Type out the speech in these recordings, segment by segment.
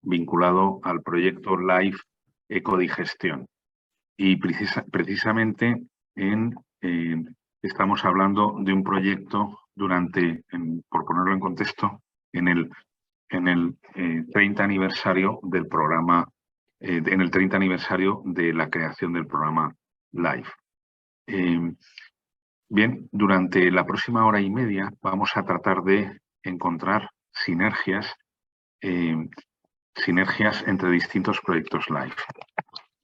vinculado al proyecto LIFE ECODIGESTION. Y precisamente estamos hablando de un proyecto por ponerlo en contexto, en el 30 aniversario del programa, en el 30 aniversario de la creación del programa LIFE. Bien, durante la próxima hora y media vamos a tratar de encontrar sinergias entre distintos proyectos LIFE.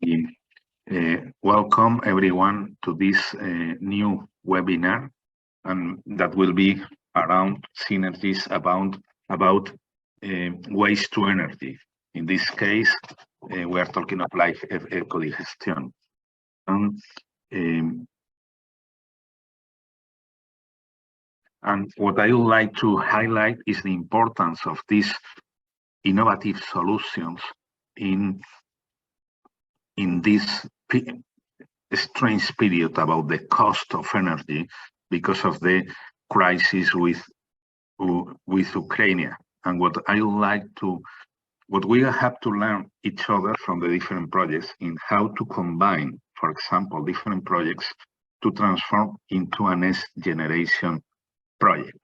Y, welcome everyone to this new webinar, and that will be around synergies about waste to energy. In this case, we are talking of LIFE ECODIGESTION. And what I would like to highlight is the importance of these innovative solutions in this strange period about the cost of energy because of the crisis with Ukraine. And what we have to learn each other from the different projects in how to combine, for example, different projects to transform into a next generation project.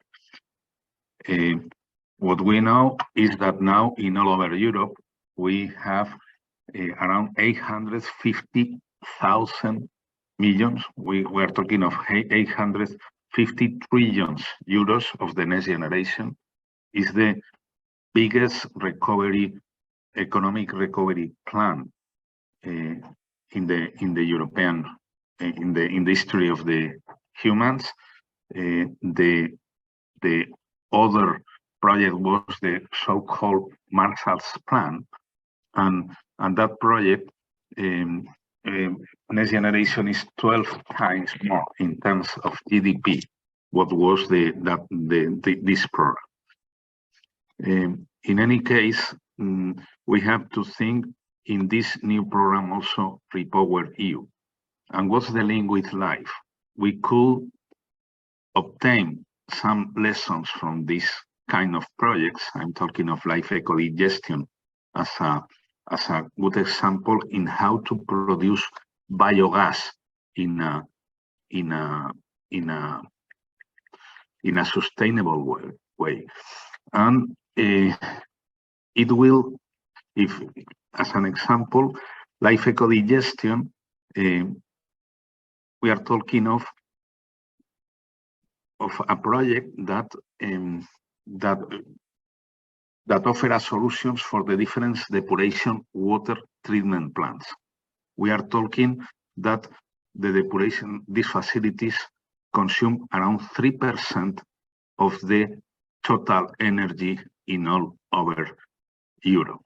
What we know is that now in all over Europe, we have around 850,000 millions. We are talking of 850 trillions euros of the next generation. Is the biggest economic recovery plan in the European, in the history of the humans. The other project was the so-called Marshall's Plan, and that project, next generation, is 12 times more in terms of GDP. What was this program? In any case, we have to think in this new program also Repower EU. And what's the link with LIFE? We could obtain some lessons from this kind of projects. I'm talking of LIFE ECODIGESTION as a good example in how to produce biogas in a sustainable way. And it will, if as an example, LIFE ECODIGESTION, we are talking of a project that offers solutions for the different depuration water treatment plants. We are talking that these facilities consume around 3% of the total energy in all over Europe.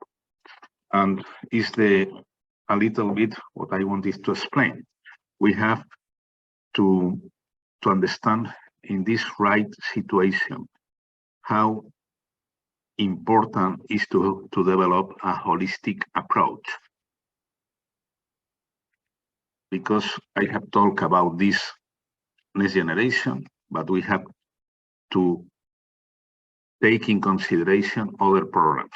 And is a little bit what I wanted to explain. We have to understand in this right situation how important is to develop a holistic approach. Because I have talked about this next generation, but we have to take in consideration other programs.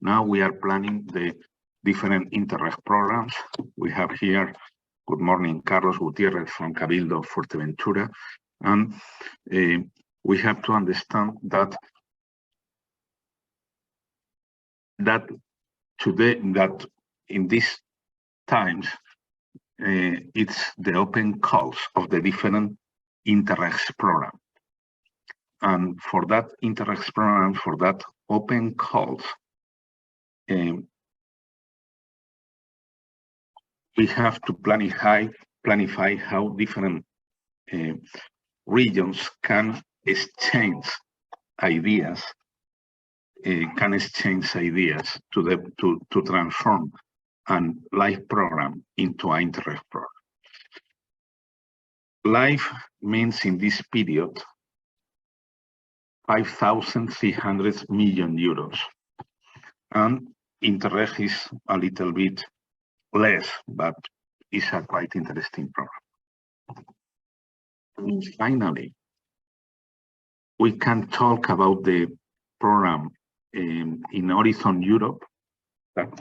Now we are planning the different Interreg programs. We have here, good morning, Carlos Gutierrez from Cabildo Fuerteventura. And we have to understand that in these times, it's the open calls of the different Interregs program. And for that Interregs program, for that open calls, we have to planify how different regions can exchange ideas, to transform a LIFE program into an Interreg program. LIFE means in this period 5,300 million euros, and Interreg is a little bit less, but it's a quite interesting program. And finally, we can talk about the program in Horizon Europe,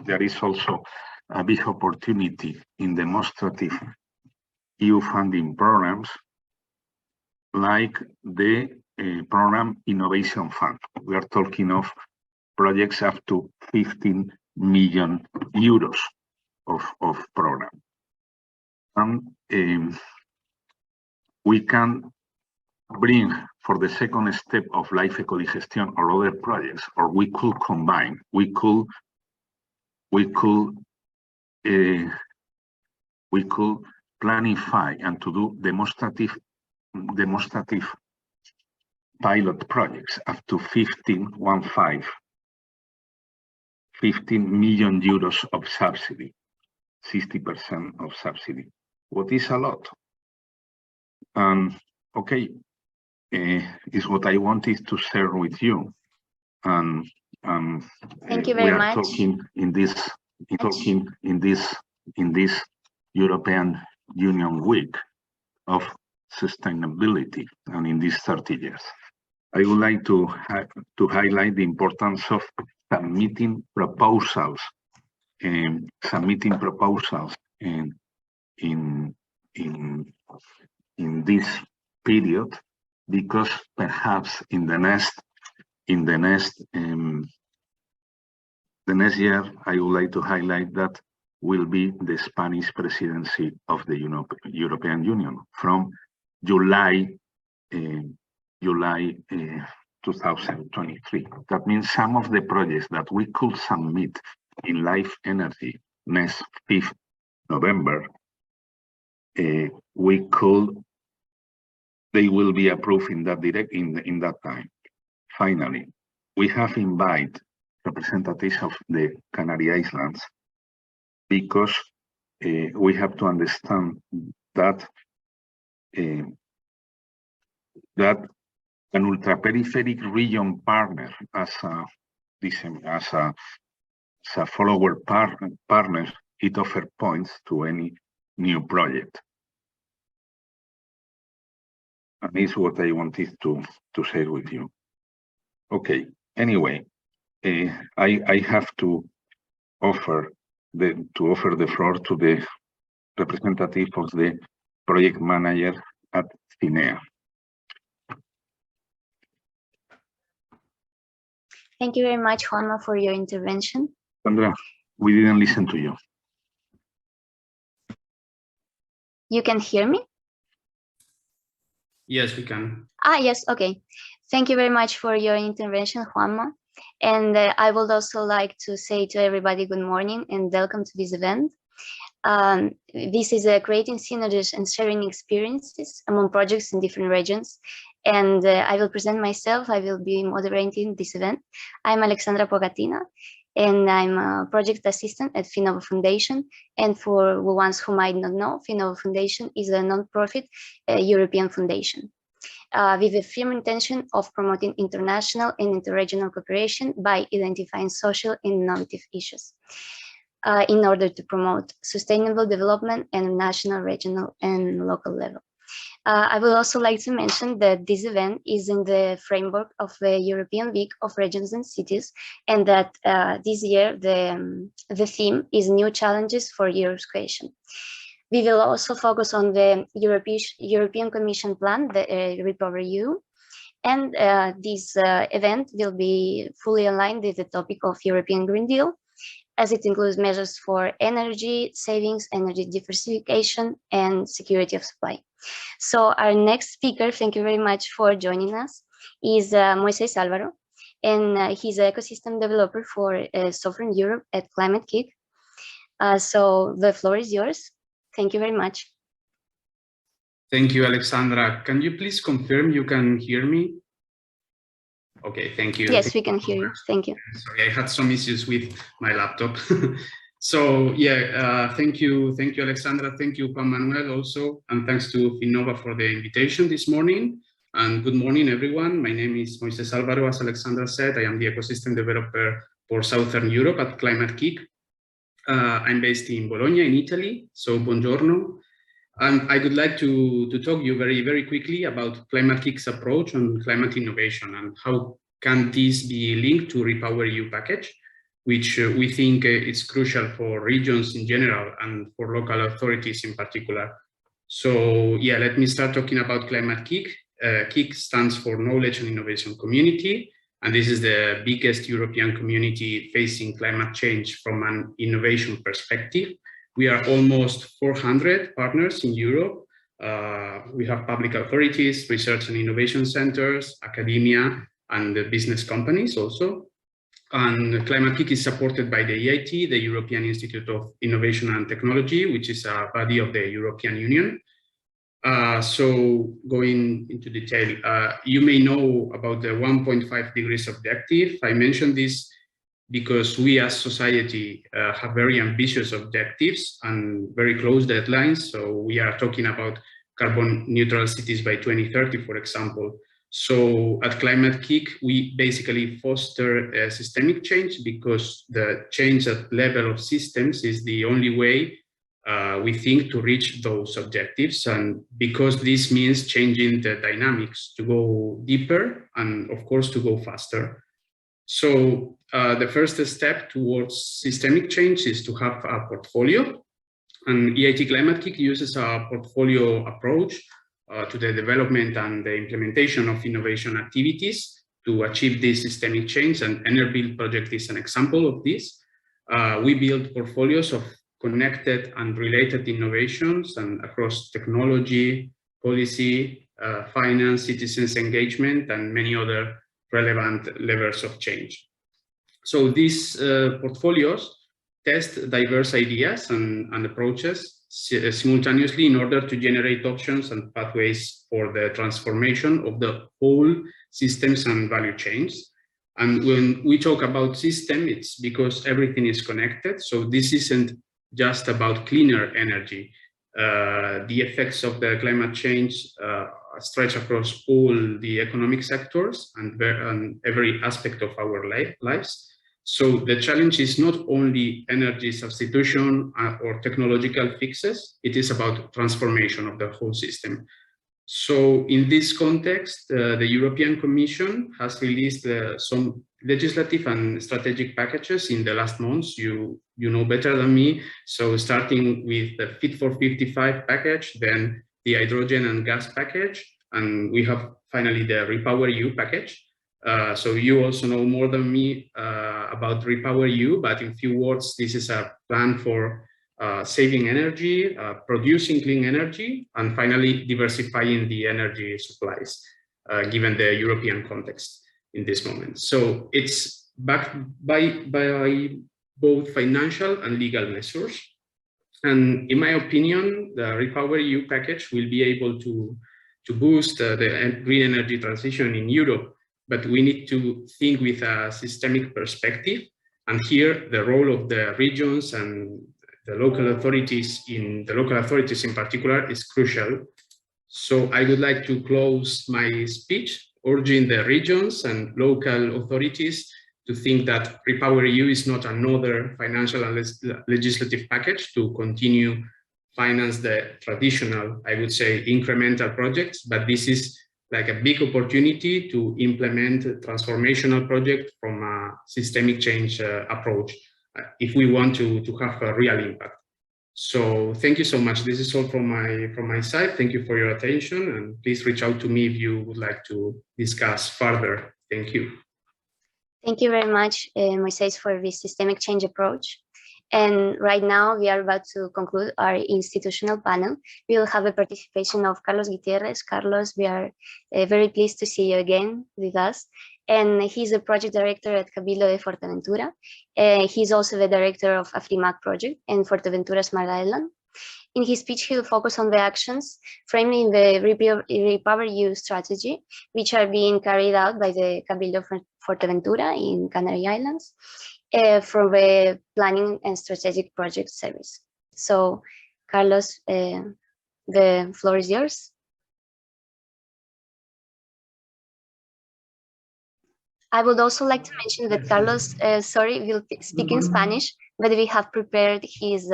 there is also a big opportunity in demonstrative EU funding programs like the program Innovation Fund. We are talking of projects up to 15 million euros of program. And we can bring for the second step of life ecodigestion or other projects, or we could combine, we could planify and to do demonstrative pilot projects up to 15 million euros of subsidy, 60% of subsidy. What is a lot? Okay, is what I wanted to share with you. And thank you very much. Talking in this European Union Week of Sustainability, and in these 30 years. I would like to highlight the importance of submitting proposals in this period, because perhaps in the next year, I would like to highlight that will be the Spanish presidency of the European Union from July 2023. That means some of the projects that we could submit in Life Energy next 5th November, they will be approved in that time. Finally, we have invited representatives of the Canary Islands, because we have to understand that an ultra-peripheric region partner, as a follower partner, it offers points to any new project. And this is what I wanted to share with you. Okay, anyway, I have to offer the floor to the representative of the project manager at CINEA. Thank you very much, Juanma, for your intervention. Sandra, we didn't listen to you. You can hear me? Yes, we can. Yes, okay. Thank you very much for your intervention, Juanma. And I would also like to say to everybody good morning and welcome to this event. This is creating synergies and sharing experiences among projects in different regions. And I will present myself. I will be moderating this event. I'm Alexandra Pogatina, and I'm a project assistant at Finova Foundation. And for the ones who might not know, Finova Foundation is a non-profit European foundation with a firm intention of promoting international and interregional cooperation by identifying social and innovative issues in order to promote sustainable development at national, regional, and local level. I would also like to mention that this event is in the framework of the European Week of Regions and Cities, and that this year the theme is New Challenges for Europe's Creation. We will also focus on the European Commission plan, the Recover EU, and this event will be fully aligned with the topic of European Green Deal, as it includes measures for energy savings, energy diversification, and security of supply. So our next speaker, thank you very much for joining us, is Moises Álvaro, and he's an ecosystem developer for Southern Europe at Climate Kick. So the floor is yours. Thank you very much. Thank you, Alexandra. Can you please confirm you can hear me? Okay, thank you. Yes, we can hear you. Thank you. Sorry, I had some issues with my laptop. So yeah, thank you, Alexandra. Thank you, Juan Manuel, also, and thanks to Finova for the invitation this morning. And good morning, everyone. My name is Moises Álvaro. As Alexandra said, I am the ecosystem developer for Southern Europe at Climate Kick. I'm based in Bologna, in Italy. So buongiorno. I would like to talk to you very, very quickly about Climate Kick's approach on climate innovation and how can this be linked to Repower EU package, which we think is crucial for regions in general and for local authorities in particular. So yeah, let me start talking about Climate KIC. KIC stands for Knowledge and Innovation Community, and this is the biggest European community facing climate change from an innovation perspective. We are almost 400 partners in Europe. We have public authorities, research and innovation centers, academia, and the business companies also. And Climate KIC is supported by the EIT, the European Institute of Innovation and Technology, which is a body of the European Union. So going into detail, you may know about the 1.5 degrees objective. I mentioned this because we as society have very ambitious objectives and very close deadlines. So we are talking about carbon neutral cities by 2030, for example. So at Climate KIC, we basically foster a systemic change because the change at level of systems is the only way we think to reach those objectives, and because this means changing the dynamics to go deeper and of course to go faster. So the first step towards systemic change is to have a portfolio, and EIT Climate KIC uses a portfolio approach to the development and the implementation of innovation activities to achieve this systemic change, and EnerBuild project is an example of this. We build portfolios of connected and related innovations and across technology, policy, finance, citizens engagement, and many other relevant levels of change. So these portfolios test diverse ideas and approaches simultaneously in order to generate options and pathways for the transformation of the whole systems and value chains. And when we talk about system, it's because everything is connected. So this isn't just about cleaner energy. The effects of the climate change stretch across all the economic sectors and every aspect of our lives. So the challenge is not only energy substitution or technological fixes, it is about transformation of the whole system. So in this context, the European Commission has released some legislative and strategic packages in the last months. You know better than me. So starting with the Fit for 55 package, then the hydrogen and gas package, and we have finally the REPowerEU package. So you also know more than me about REPowerEU, but in few words, this is a plan for saving energy, producing clean energy, and finally diversifying the energy supplies, given the European context in this moment. So it's backed by both financial and legal measures. And in my opinion, the REPowerEU package will be able to boost the green energy transition in Europe, but we need to think with a systemic perspective. And here, the role of the regions and the local authorities in particular is crucial. So I would like to close my speech urging the regions and local authorities to think that REPowerEU is not another financial and legislative package to continue finance the traditional, I would say, incremental projects, but this is like a big opportunity to implement a transformational project from a systemic change approach if we want to have a real impact. So thank you so much. This is all from my side. Thank you for your attention, and please reach out to me if you would like to discuss further. Thank you. Thank you very much, Moises, for this systemic change approach. And right now we are about to conclude our institutional panel. We will have a participation of Carlos Gutierrez. Carlos, we are very pleased to see you again with us. And he's a project director at Cabildo de Fuerteventura. He's also the director of AFRIMAC project and Fuerteventura Smart Island. In his speech, he'll focus on the actions framed in the REPowerEU strategy, which are being carried out by the Cabildo Fuerteventura in Canary Islands from the Planning and Strategic Project Service. So, Carlos, the floor is yours. I would also like to mention that Carlos, will speak in Spanish, but we have prepared his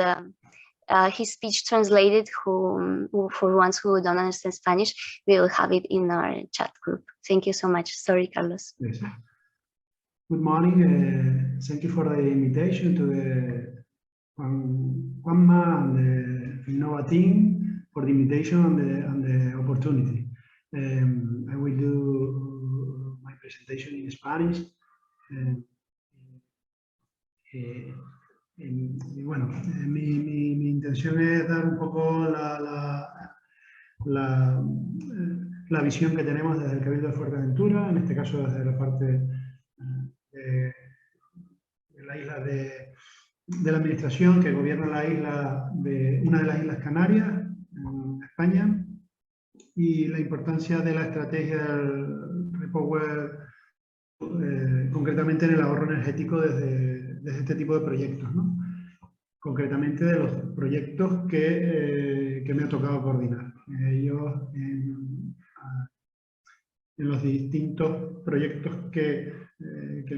speech translated. For ones who don't understand Spanish, we will have it in our chat group. Thank you so much. Sorry, Carlos. Good morning. Thank you for the invitation to the Juanma and the Innova team for the invitation and the opportunity. I will do my presentation in Spanish. Bueno, mi intención es dar un poco la visión que tenemos desde el Cabildo de Fuerteventura, en este caso desde la parte de la isla de la administración que gobierna la isla una de las Islas Canarias, en España, y la importancia de la estrategia del Repower, concretamente en el ahorro energético desde este tipo de proyectos, ¿no? Concretamente de los proyectos que me ha tocado coordinar. Ellos, en los distintos proyectos que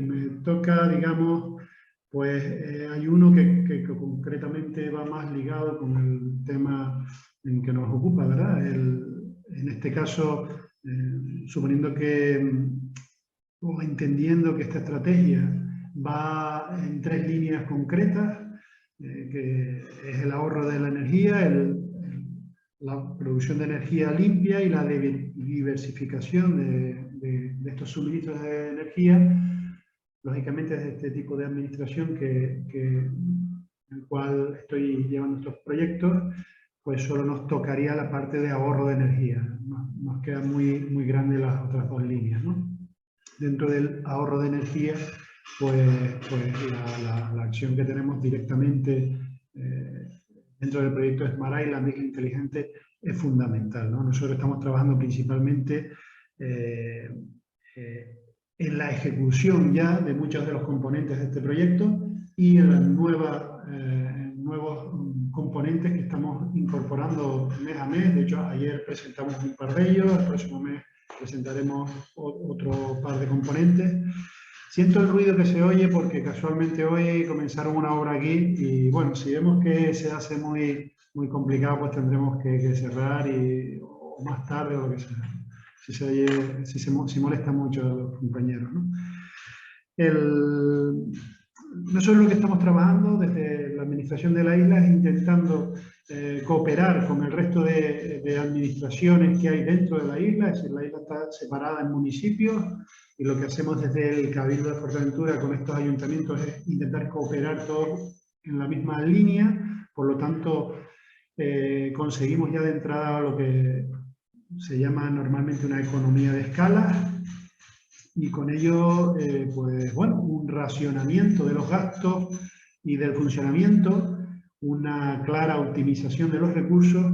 me toca, digamos, pues hay uno que concretamente va más ligado con el tema en que nos ocupa, ¿verdad? En este caso, suponiendo o entendiendo que esta estrategia va en 3 líneas concretas, que es el ahorro de la energía, la producción de energía limpia y la diversificación de estos suministros de energía, lógicamente desde este tipo de administración en el cual estoy llevando estos proyectos, pues solo nos tocaría la parte de ahorro de energía. Nos quedan muy grandes las otras 2 líneas, ¿no? Dentro del ahorro de energía, pues la acción que tenemos directamente dentro del proyecto Smart Island inteligente es fundamental, ¿no? Nosotros estamos trabajando principalmente en la ejecución ya de muchos de los componentes de este proyecto y en las nuevos componentes que estamos incorporando mes a mes. De hecho, ayer presentamos un par de ellos, el próximo mes presentaremos otro par de componentes. Siento el ruido que se oye porque casualmente hoy comenzaron una obra aquí y bueno, si vemos que se hace muy complicado, pues tendremos que cerrar o más tarde o lo que sea. Si molesta mucho a los compañeros, ¿no? Nosotros lo que estamos trabajando desde la administración de la isla es intentando cooperar con el resto de administraciones que hay dentro de la isla. Es decir, la isla está separada en municipios y lo que hacemos desde el Cabildo de Fuerteventura con estos ayuntamientos es intentar cooperar todos en la misma línea. Por lo tanto, conseguimos ya de entrada lo que se llama normalmente una economía de escala, y con ello, pues bueno, un racionamiento de los gastos y del funcionamiento, una clara optimización de los recursos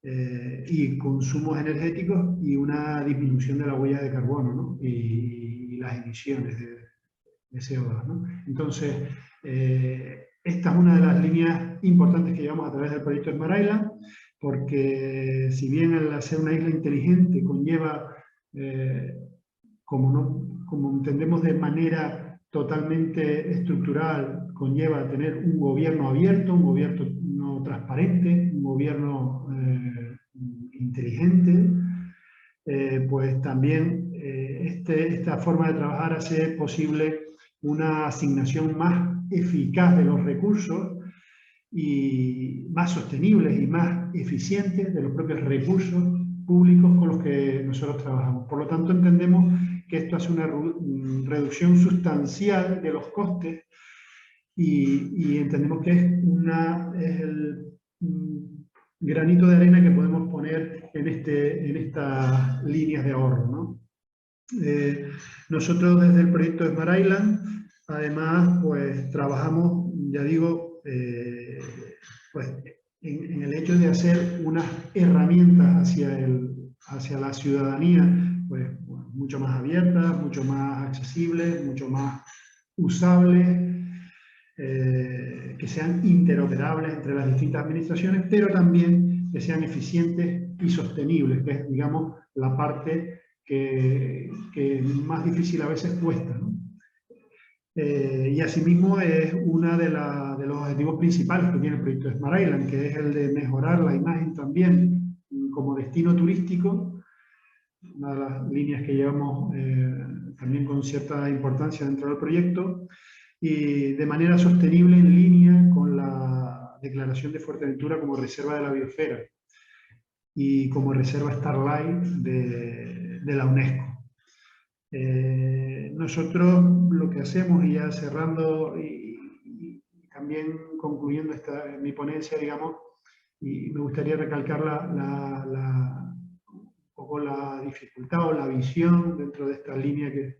y consumos energéticos y una disminución de la huella de carbono, ¿no? y las emisiones de CO2, ¿no? Entonces, esta es una de las líneas importantes que llevamos a través del proyecto Smart Island, porque si bien el hacer una isla inteligente conlleva, como entendemos de manera totalmente estructural, conlleva tener un gobierno abierto, un gobierno transparente, un gobierno inteligente, pues también esta forma de trabajar hace posible una asignación más eficaz de los recursos y más sostenibles y más eficientes de los propios recursos públicos con los que nosotros trabajamos. Por lo tanto, entendemos que esto hace una reducción sustancial de los costes y entendemos que es el granito de arena que podemos poner en estas líneas de ahorro, ¿no? Nosotros desde el proyecto de Smart Island, además, pues trabajamos, ya digo, pues en el hecho de hacer unas herramientas hacia la ciudadanía, pues mucho más abiertas, mucho más accesibles, mucho más usables, que sean interoperables entre las distintas administraciones, pero también que sean eficientes y sostenibles, que es, digamos, la parte que más difícil a veces cuesta, ¿no? Y asimismo es uno de los objetivos principales que tiene el proyecto Smart Island, que es el de mejorar la imagen también como destino turístico, una de las líneas que llevamos también con cierta importancia dentro del proyecto, y de manera sostenible en línea con la declaración de Fuerteventura como reserva de la biosfera y como reserva Starlight de la UNESCO. Nosotros lo que hacemos, y ya cerrando y también concluyendo mi ponencia, digamos, y me gustaría recalcar un poco la dificultad o la visión dentro de esta línea, de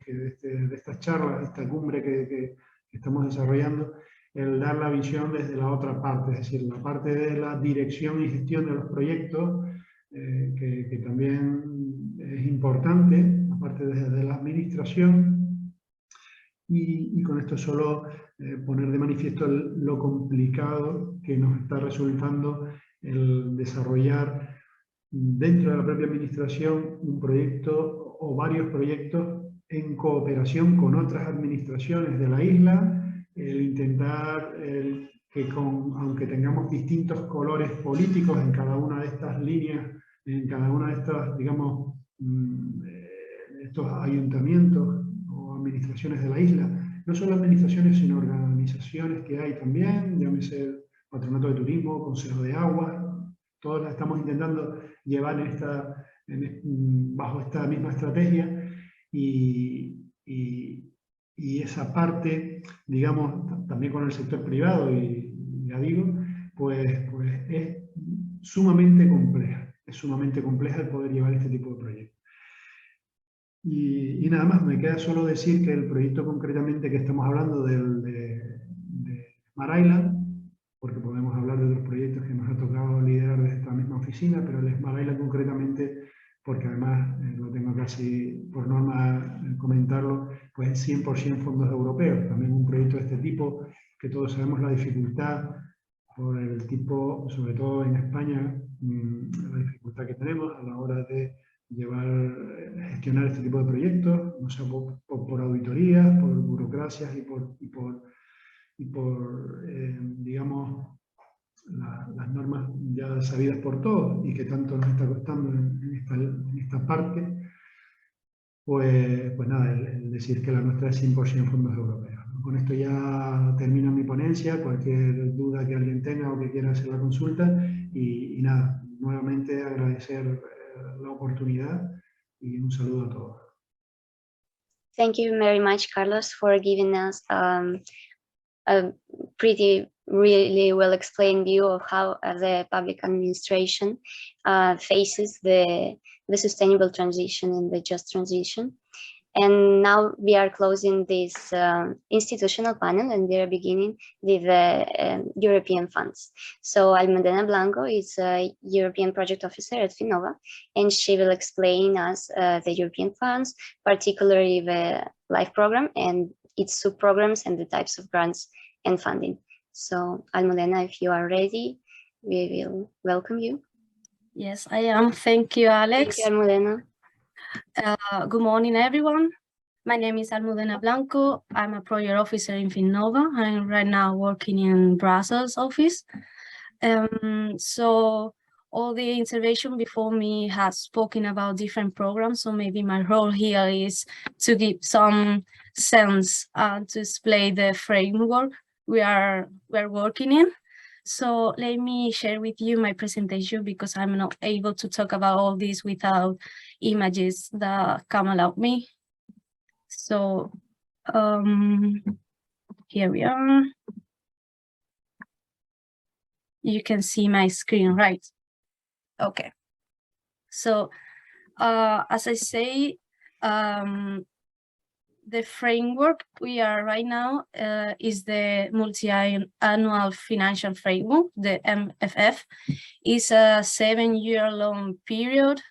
estas charlas, de esta cumbre que estamos desarrollando, el dar la visión desde la otra parte, es decir, la parte de la dirección y gestión de los proyectos, que también es importante, aparte desde la administración, y con esto solo poner de manifiesto lo complicado que nos está resultando el desarrollar dentro de la propia administración un proyecto o varios proyectos en cooperación con otras administraciones de la isla, el intentar que aunque tengamos distintos colores políticos en cada una de estas líneas, en cada una de estas, digamos, estos ayuntamientos o administraciones de la isla, no solo administraciones, sino organizaciones que hay también, llámese el Patronato de Turismo, Consejo de Agua, todos las estamos intentando llevar bajo esta misma estrategia, y esa parte, digamos, también con el sector privado, y ya digo, pues es sumamente compleja. Es sumamente compleja el poder llevar este tipo de proyectos. Y nada más, me queda solo decir que el proyecto concretamente que estamos hablando de Smart Island, porque podemos hablar de otros proyectos que nos ha tocado liderar desde esta misma oficina, pero el Smart Island concretamente, porque además lo tengo casi por norma comentarlo, pues es 100% fondos europeos. También un proyecto de este tipo, que todos sabemos la dificultad por el tipo, sobre todo en España, la dificultad que tenemos a la hora de gestionar este tipo de proyectos, no sea por auditorías, por burocracias y por digamos, las normas ya sabidas por todos y que tanto nos está costando en esta parte, pues nada, el decir que la nuestra es 100% fondos europeos. Con esto ya termino mi ponencia. Cualquier duda que alguien tenga o que quiera hacer la consulta, y nada, nuevamente agradecer la oportunidad y un saludo a todos. Thank you very much, Carlos, for giving us a really well explained view of how the public administration faces the sustainable transition and the just transition. And now we are closing this institutional panel, and we are beginning with European funds. So Almudena Blanco is a European project officer at Finnova, and she will explain us the European funds, particularly the LIFE program and its sub-programs and the types of grants and funding. So Almudena, if you are ready, we will welcome you. Yes, I am. Thank you, Alex. Thank you, Almudena. Good morning, everyone. My name is Almudena Blanco. I'm a project officer in Finnova. I'm right now working in Brussels office. So all the intervention before me has spoken about different programs. So maybe my role here is to give some sense to explain the framework we are working in. So let me share with you my presentation, because I'm not able to talk about all this without images that come allow me. So here we are. You can see my screen, right? Okay. So as I say, the framework we are right now is the multi-annual financial framework, the MFF. It's a 7-year-long period.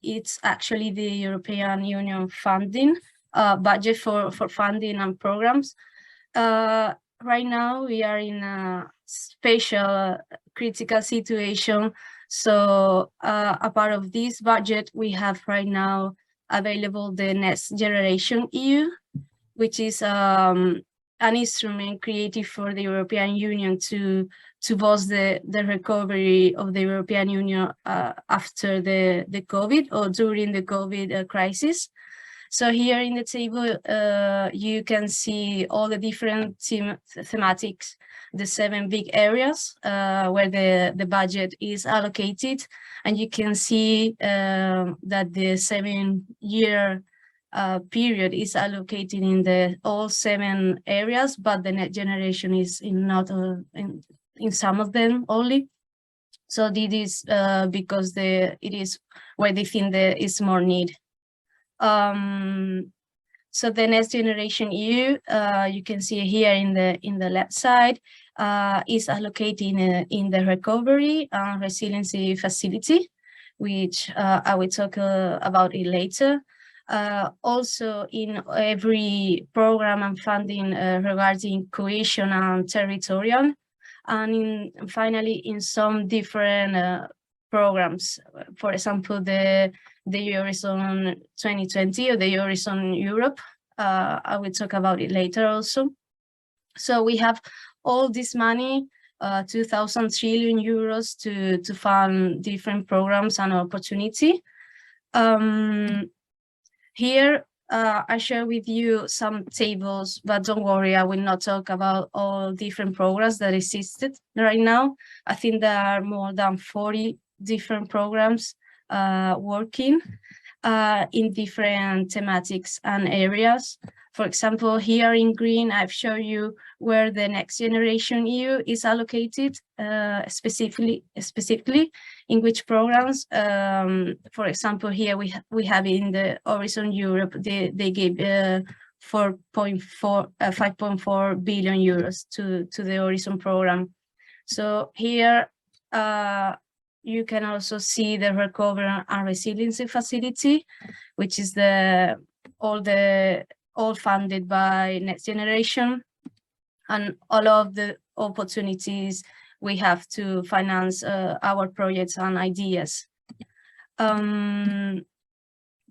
It's actually the European Union funding budget for funding and programs. Right now we are in a special critical situation. So a part of this budget, we have right now available the Next Generation EU, which is an instrument created for the European Union to boost the recovery of the European Union after the COVID or during the COVID crisis. So here in the table, you can see all the different thematics, the 7 big areas where the budget is allocated. And you can see that the 7-year period is allocated in all 7 areas, but the net generation is in some of them only. So this is because it is where they think there is more need. So the next generation EU, you can see here in the left side, is allocated in the recovery and resiliency facility, which I will talk about it later. Also in every program and funding regarding cohesion and territorial, and finally in some different programs, for example, the Horizon 2020 or the Horizon Europe. I will talk about it later also. So we have all this money, 2,000 trillion euros to fund different programs and opportunity. Here, I share with you some tables, but don't worry, I will not talk about all different programs that existed right now. I think there are more than 40 different programs working in different thematics and areas. For example, here in green, I've shown you where the next generation EU is allocated, specifically in which programs. For example, here we have in the Horizon Europe, they gave 5.4 billion euros to the Horizon program. So here you can also see the recovery and resiliency facility, which is all funded by Next Generation, and all of the opportunities we have to finance our projects and ideas. The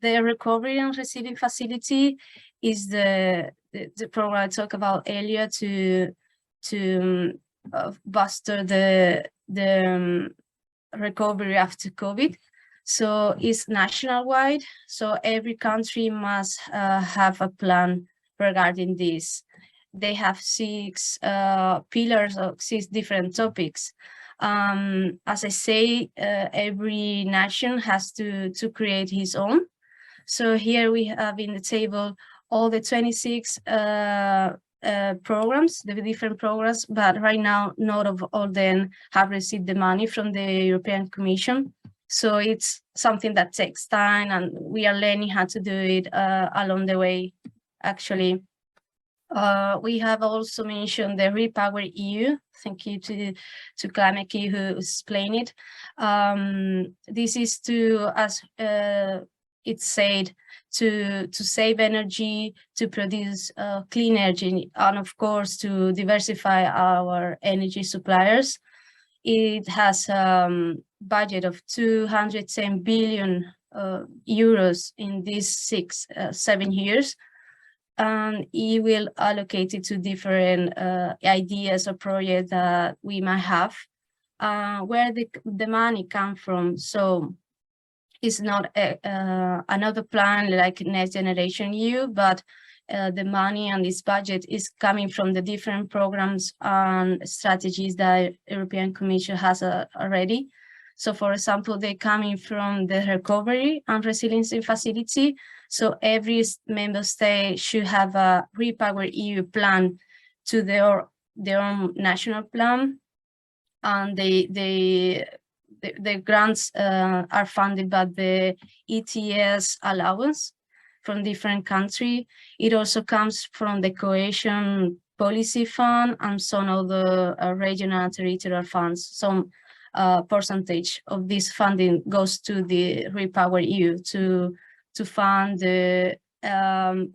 recovery and resilience facility is the program I talked about earlier to bolster the recovery after COVID. So it's national-wide, so every country must have a plan regarding this. They have 6 pillars of 6 different topics. As I say, every nation has to create his own. So here we have in the table all the 26 programs, the different programs, but right now not all them have received the money from the European Commission. So it's something that takes time, and we are learning how to do it along the way, actually. We have also mentioned the Repower EU. Thank you to Climate Key who explained it. This is to, as it's said, to save energy, to produce clean energy, and of course to diversify our energy suppliers. It has budget of 210 billion euros in these 7 years, and it will allocate it to different ideas or projects that we might have, where the money comes from. So it's not another plan like Next Generation EU, but the money and this budget is coming from the different programs and strategies that European Commission has already. So for example, they're coming from the recovery and resiliency facility. So every member state should have a Repower EU plan to their own national plan, and the grants are funded by the ETS allowance from different countries. It also comes from the cohesion policy fund and some of the regional and territorial funds. Some percentage of this funding goes to the Repower EU to fund the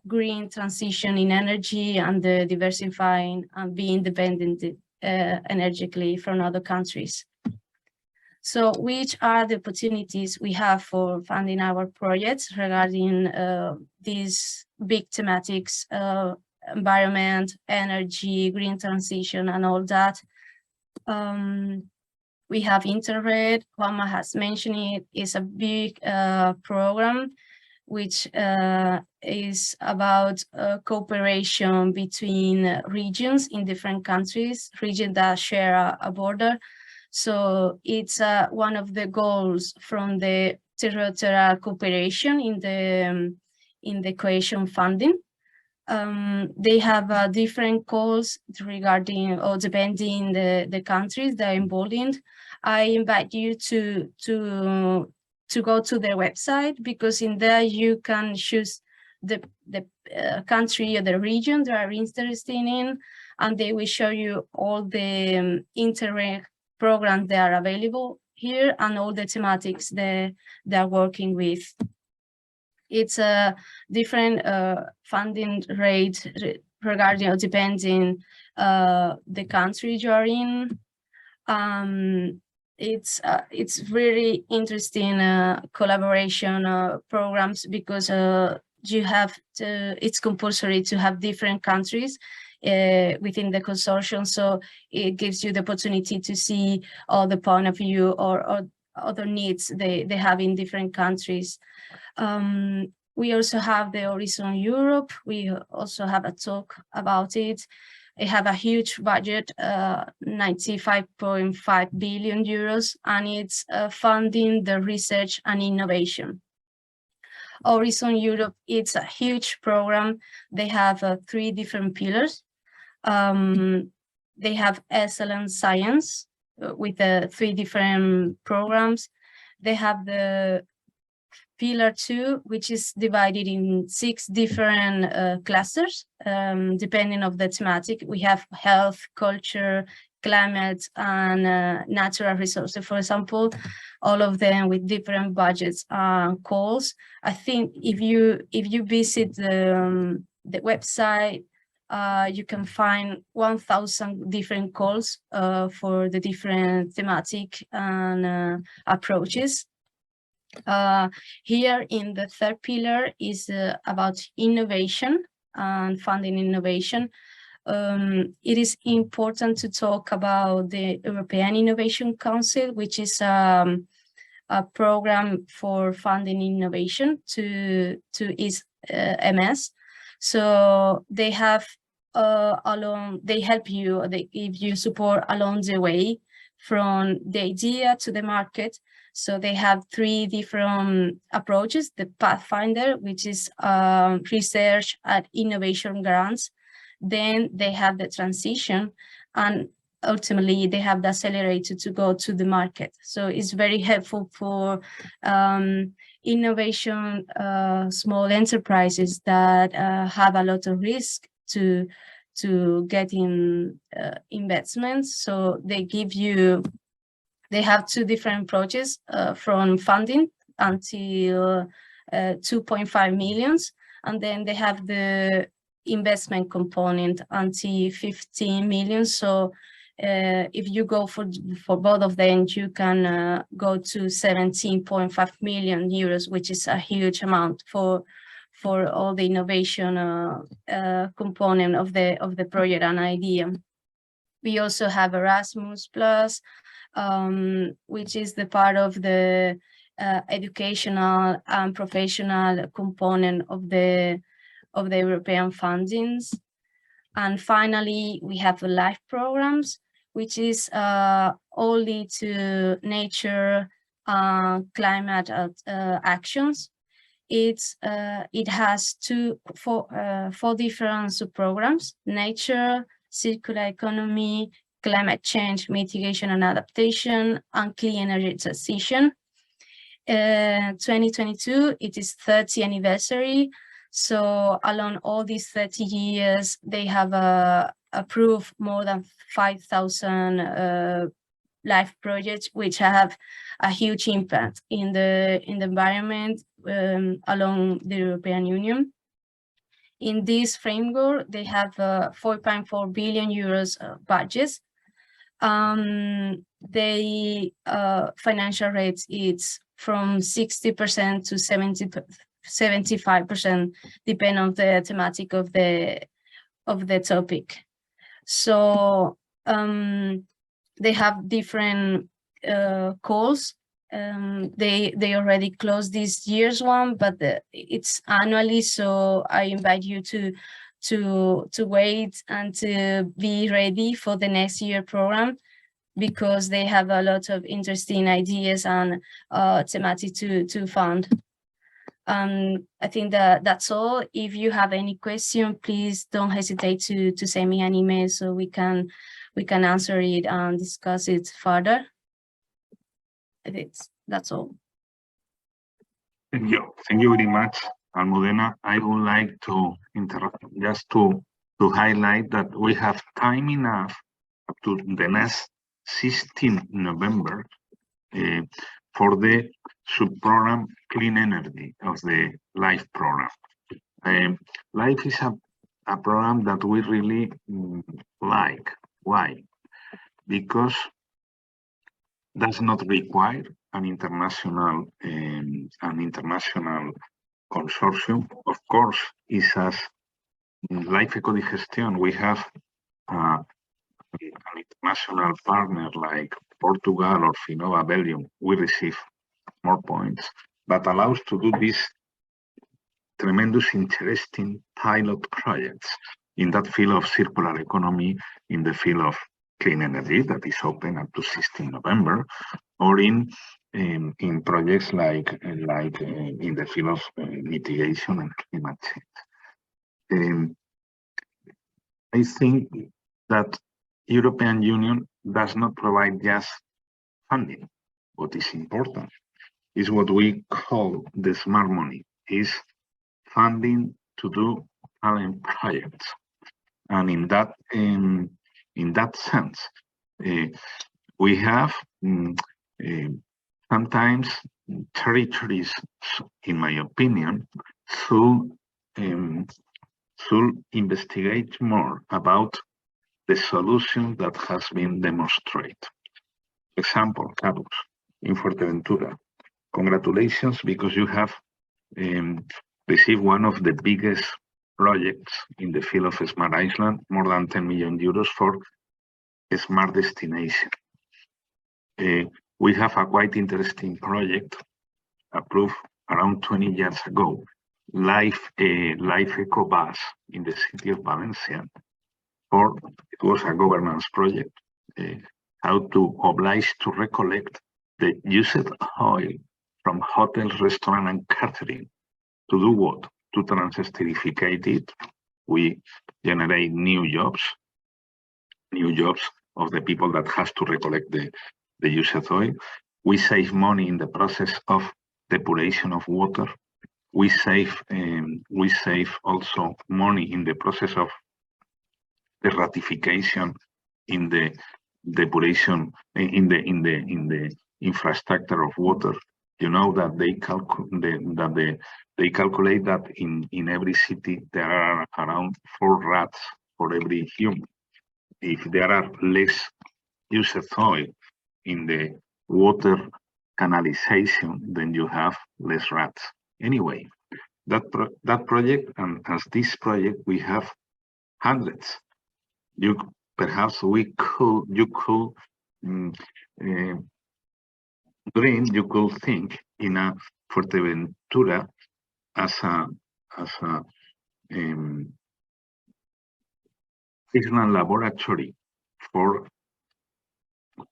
green transition in energy and the diversifying and being independent energetically from other countries. So which are the opportunities we have for funding our projects regarding these big thematics, environment, energy, green transition, and all that? We have Interreg. Juanma has mentioned it. It's a big program which is about cooperation between regions in different countries, regions that share a border. So it's one of the goals from the territorial cooperation in the cohesion funding. They have different goals regarding or depending the countries that are involved. I invite you to go to their website, because in there you can choose the country or the region that are interested in, and they will show you all the Interreg programs that are available here and all the thematics they are working with. It's a different funding rate regarding or depending the country you're in. It's really interesting collaboration programs, because you have to, it's compulsory to have different countries within the consortium, so it gives you the opportunity to see all the point of view or other needs they have in different countries. We also have the Horizon Europe. We also have a talk about it. They have a huge budget, 95.5 billion euros, and it's funding the research and innovation. Horizon Europe, it's a huge program. They have 3 different pillars. They have excellent science with 3 different programs. They have the Pillar 2, which is divided in 6 different clusters, depending on the thematic. We have health, culture, climate, and natural resources, for example, all of them with different budgets and calls. I think if you visit the website, you can find 1,000 different calls for the different thematic and approaches. Here in the 3rd pillar is about innovation and funding innovation. It is important to talk about the European Innovation Council, which is a program for funding innovation to its MS. So they have they help you, they give you support along the way from the idea to the market. So they have 3 different approaches: the Pathfinder, which is research and innovation grants. Then they have the transition, and ultimately they have the accelerator to go to the market. So it's very helpful for innovation small enterprises that have a lot of risk to getting investments. So they give you, they have 2 different approaches from funding until 2.5 million. And then they have the investment component until 15 million. So if you go for both of them, you can go to 17.5 million euros, which is a huge amount for all the innovation component of the project and idea. We also have Erasmus Plus, which is the part of the educational and professional component of the European fundings. And finally, we have the LIFE programs, which is only to nature climate actions. It has 4 different sub-programs: nature, circular economy, climate change mitigation and adaptation, and clean energy transition. 2022, it is 30th anniversary. So along all these 30 years, they have approved more than 5,000 LIFE projects, which have a huge impact in the environment along the European Union. In this framework, they have 4.4 billion euros budgets. The financial rates, it's from 60% to 75%, depending on the thematic of the topic. So they have different calls They already closed this year's one, but it's annually, so I invite you to wait and to be ready for the next year program, because they have a lot of interesting ideas and thematic to fund. I think that's all. If you have any question, please don't hesitate to send me an email so we can answer it and discuss it further. That's all. Thank you very much, Almudena. I would like to interrupt just to highlight that we have time enough up to the next 16 November for the sub-program Clean Energy of the LIFE program. LIFE is a program that we really like. Why? Because does not require an international consortium. Of course, is as LIFE ECODIGESTION, we have an international partner like Portugal or Finova Belgium. We receive more points, but allows to do these tremendous, interesting pilot projects in that field of circular economy, in the field of clean energy that is open up to 16 November, or in projects like in the field of mitigation and climate change. I think that European Union does not provide just funding. What is important is what we call the smart money, is funding to do talent projects, and in that sense, we have sometimes territories, in my opinion, should investigate more about the solution that has been demonstrated. Example, Cabos in Fuerteventura. Congratulations, because you have received one of the biggest projects in the field of Smart Island, more than 10 million euros for a smart destination. We have a quite interesting project approved around 20 years ago, Life Eco Bus in the city of Valencia, or it was a governance project, how to oblige to recollect the used oil from hotels, restaurants, and catering. To do what? To transesterificate it. We generate new jobs of the people that has to recollect the used oil. We save money in the process of depuration of water. We save also money in the process of the ratification in the depuration in the infrastructure of water. You know that they calculate that in every city there are around 4 rats for every human. If there are less used oil in the water canalization, then you have less rats. Anyway, that project, and as this project, we have hundreds. You could dream, you could think in a Fuerteventura as a Island laboratory for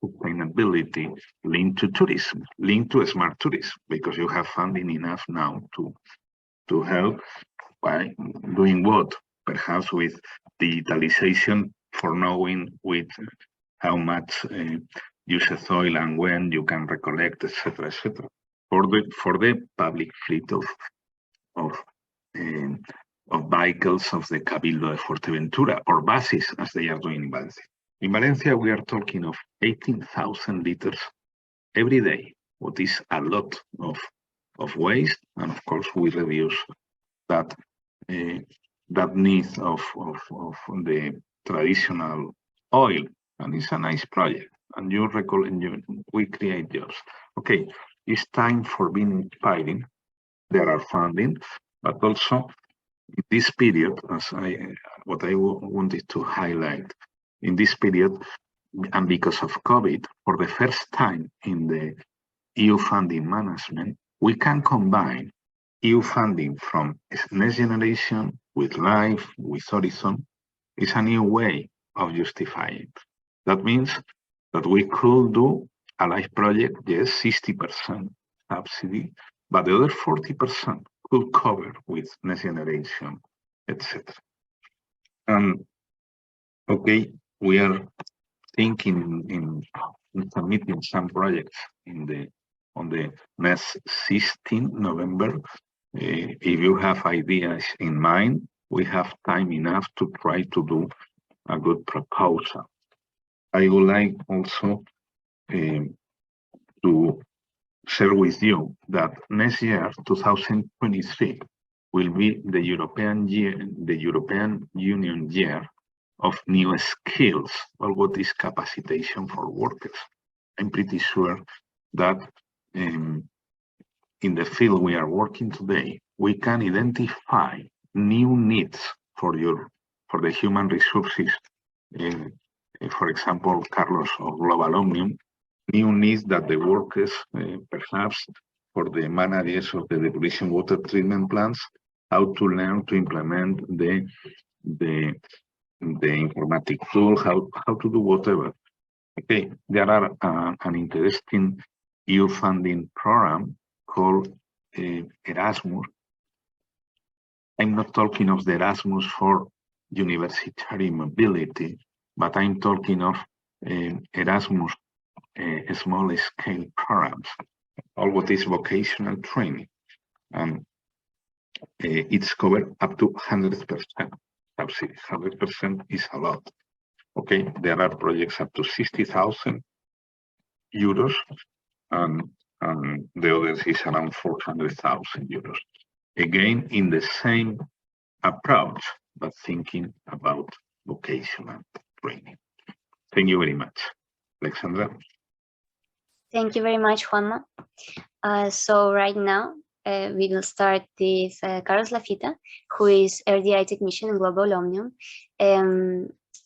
sustainability linked to tourism, linked to smart tourism, because you have funding enough now to help by doing what? Perhaps with digitalization, for knowing with how much used oil and when you can recollect, etc., etc. For the public fleet of vehicles of the Cabildo de Fuerteventura, or buses, as they are doing in Valencia. In Valencia, we are talking of 18,000 liters every day, what is a lot of waste, and of course we reduce that need of the traditional oil, and it's a nice project. And you recall, we create jobs. Okay, it's time for being inspiring. There are funding, but also in this period, what I wanted to highlight in this period, and because of COVID, for the first time in EU funding management, we can combine EU funding from Next Generation with LIFE, with Horizon. It's a new way of justifying. That means that we could do a LIFE project, yes, 60% subsidy, but the other 40% could cover with Next Generation, etc. And okay, we are thinking in submitting some projects on the next 16 November. If you have ideas in mind, we have time enough to try to do a good proposal. I would like also to share with you that next year, 2023, will be the European Union year of new skills, or what is capacitation for workers. I'm pretty sure that in the field we are working today, we can identify new needs for the human resources. For example, Carlos of Global Omnium, new needs that the workers, perhaps for the managers of the depuration water treatment plants, how to learn to implement the informatic tool, how to do whatever. Okay, there are an interesting EU funding program called Erasmus. I'm not talking of the Erasmus for university mobility, but I'm talking of Erasmus small scale programs, all what is vocational training. And it's covered up to 100% subsidy. 100% is a lot. Okay, there are projects up to 60,000 euros, and the others is around 400,000 euros. Again, in the same approach, but thinking about vocational training. Thank you very much. Alexandra? Thank you very much, Juanma. So right now, we will start with Carlos Lafita, who is RDI technician in Global Omnium.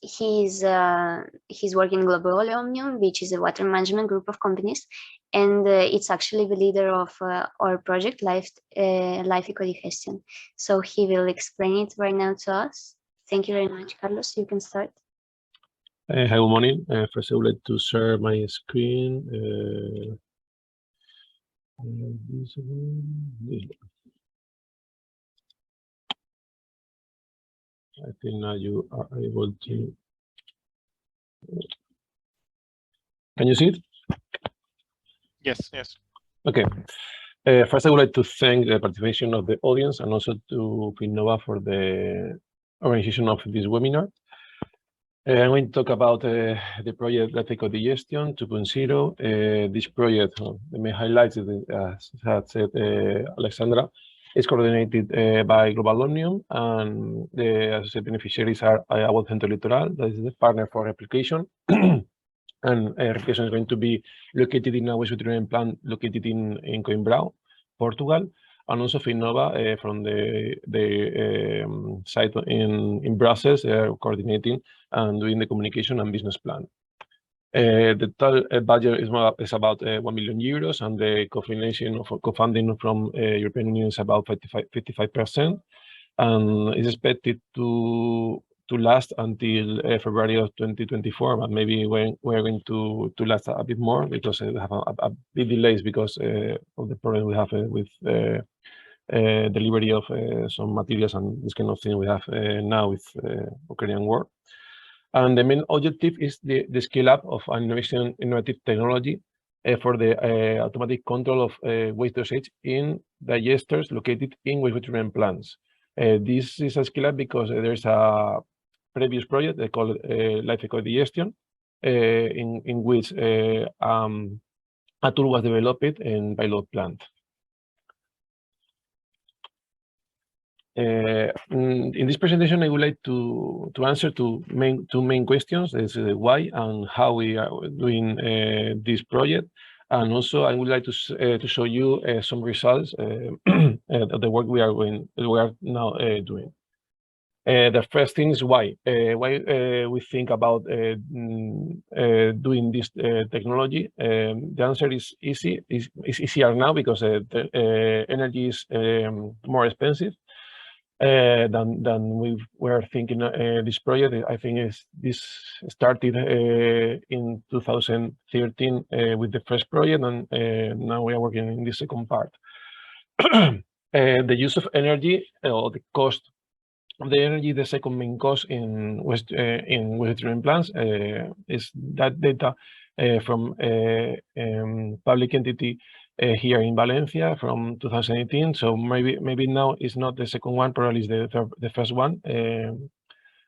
He's working in Global Omnium, which is a water management group of companies, and it's actually the leader of our project, Life ECODIGESTION. So he will explain it right now to us. Thank you very much, Carlos. You can start. Hi, good morning. First, I would like to share my screen. This one. I think now you are able to. Can you see it? Yes, yes. Okay. First, I would like to thank the participation of the audience and also to Finnova for the organization of this webinar. I'm going to talk about the project Life ECODIGESTION 2.0. This project, the main highlights, as had said Alexandra, is coordinated by Global Omnium, and the associate beneficiaries are Agua Centro Litoral, that is the partner for replication. And replication is going to be located in a wastewater treatment plant located in Coimbra, Portugal, and also Finnova from the site in Brussels. They are coordinating and doing the communication and business plan. The total budget is about 1 million euros, and the co-funding from European Union is about 55%, and is expected to last until February of 2024, but maybe we're going to last a bit more because we have a bit delays because of the problem we have with delivery of some materials and this kind of thing we have now with Ukrainian war. And the main objective is the scale up of an innovative technology for the automatic control of waste dosage in digesters located in wastewater treatment plants. This is a scale up because there's a previous project they call Life ECODIGESTION, in which a tool was developed in pilot plant. In this presentation, I would like to answer two main questions: is why and how we are doing this project, and also I would like to show you some results of the work we are now doing. The first thing is why we think about doing this technology. The answer is easy. It's easier now because the energy is more expensive than we were thinking. This project, I think, this started in 2013 with the first project, and now we are working in the second part. The use of energy or the cost of the energy, the second main cost in waste treatment plants is that data from public entity here in Valencia from 2018. So maybe now is not the second one, probably is the first one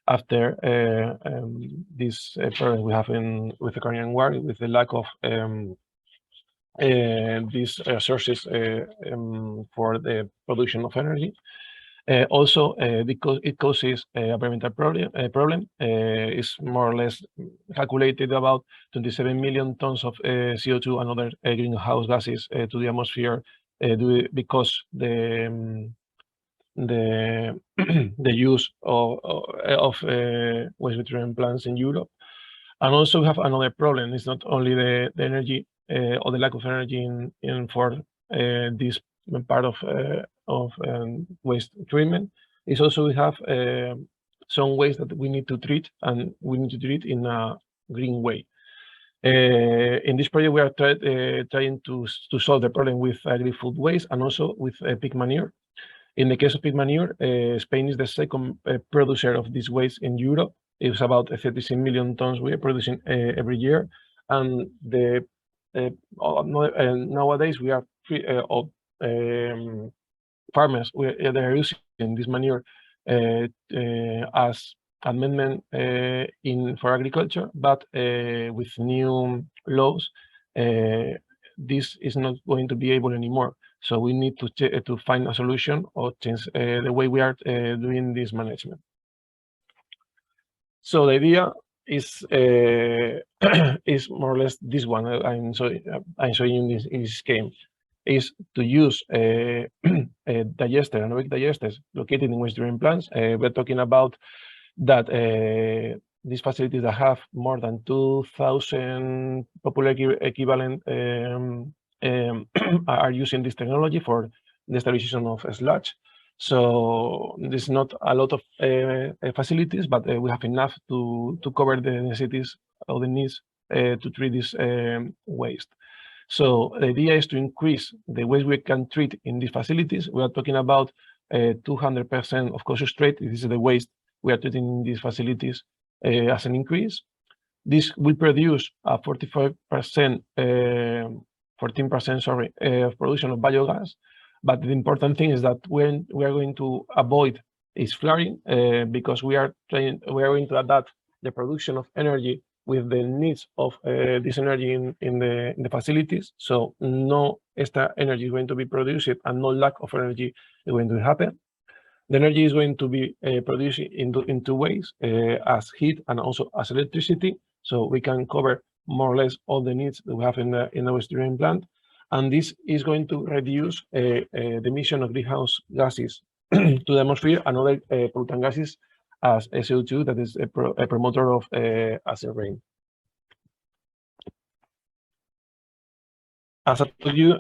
after this problem we have with the Korean War, with the lack of these sources for the production of energy. Also, because it causes a environmental problem, is more or less calculated about 27 million tons of CO2 and other greenhouse gases to the atmosphere because the use of waste treatment plants in Europe. And also we have another problem. It's not only the energy or the lack of energy in for this part of waste treatment. It's also we have some waste that we need to treat, and we need to treat in a green way. In this project, we are trying to solve the problem with agri-food waste and also with pig manure. In the case of pig manure, Spain is the second producer of this waste in Europe. It's about 36 million tons we are producing every year, and nowadays we are farmers they're using this manure as amendment for agriculture, but with new laws, this is not going to be able anymore. So we need to find a solution or change the way we are doing this management. So the idea is more or less this one. I'm showing you in this scheme, is to use digester, anaerobic digesters located in waste treatment plants. We're talking about that these facilities that have more than 2,000 popular equivalent are using this technology for the sterilization of sludge. So there's not a lot of facilities, but we have enough to cover the necessities or the needs to treat this waste. So the idea is to increase the waste we can treat in these facilities. We are talking about 200% of concentrate. This is the waste we are treating in these facilities as an increase. This will produce a 14% of production of biogas. But the important thing is that when we are going to avoid is flaring, because we are going to adapt the production of energy with the needs of this energy in the facilities. So no extra energy is going to be produced and no lack of energy is going to happen. The energy is going to be produced in two ways, as heat and also as electricity. So we can cover more or less all the needs that we have in the waste treatment plant. And this is going to reduce the emission of greenhouse gases to the atmosphere and other pollutant gases as CO2, that is a promoter of acid rain. As I told you,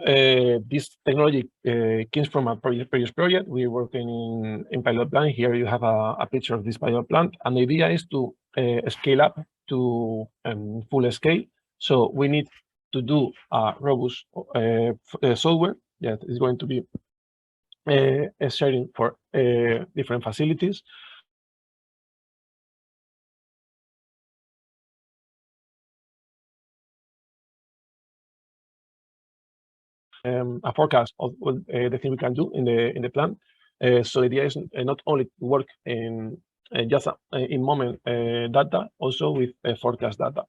this technology came from a previous project. We're working in pilot plant. Here you have a picture of this pilot plant. And the idea is to scale up to full scale. So we need to do a robust software that is going to be sharing for different facilities. A forecast of the thing we can do in the plant. So the idea is not only to work in just in moment data, also with forecast data.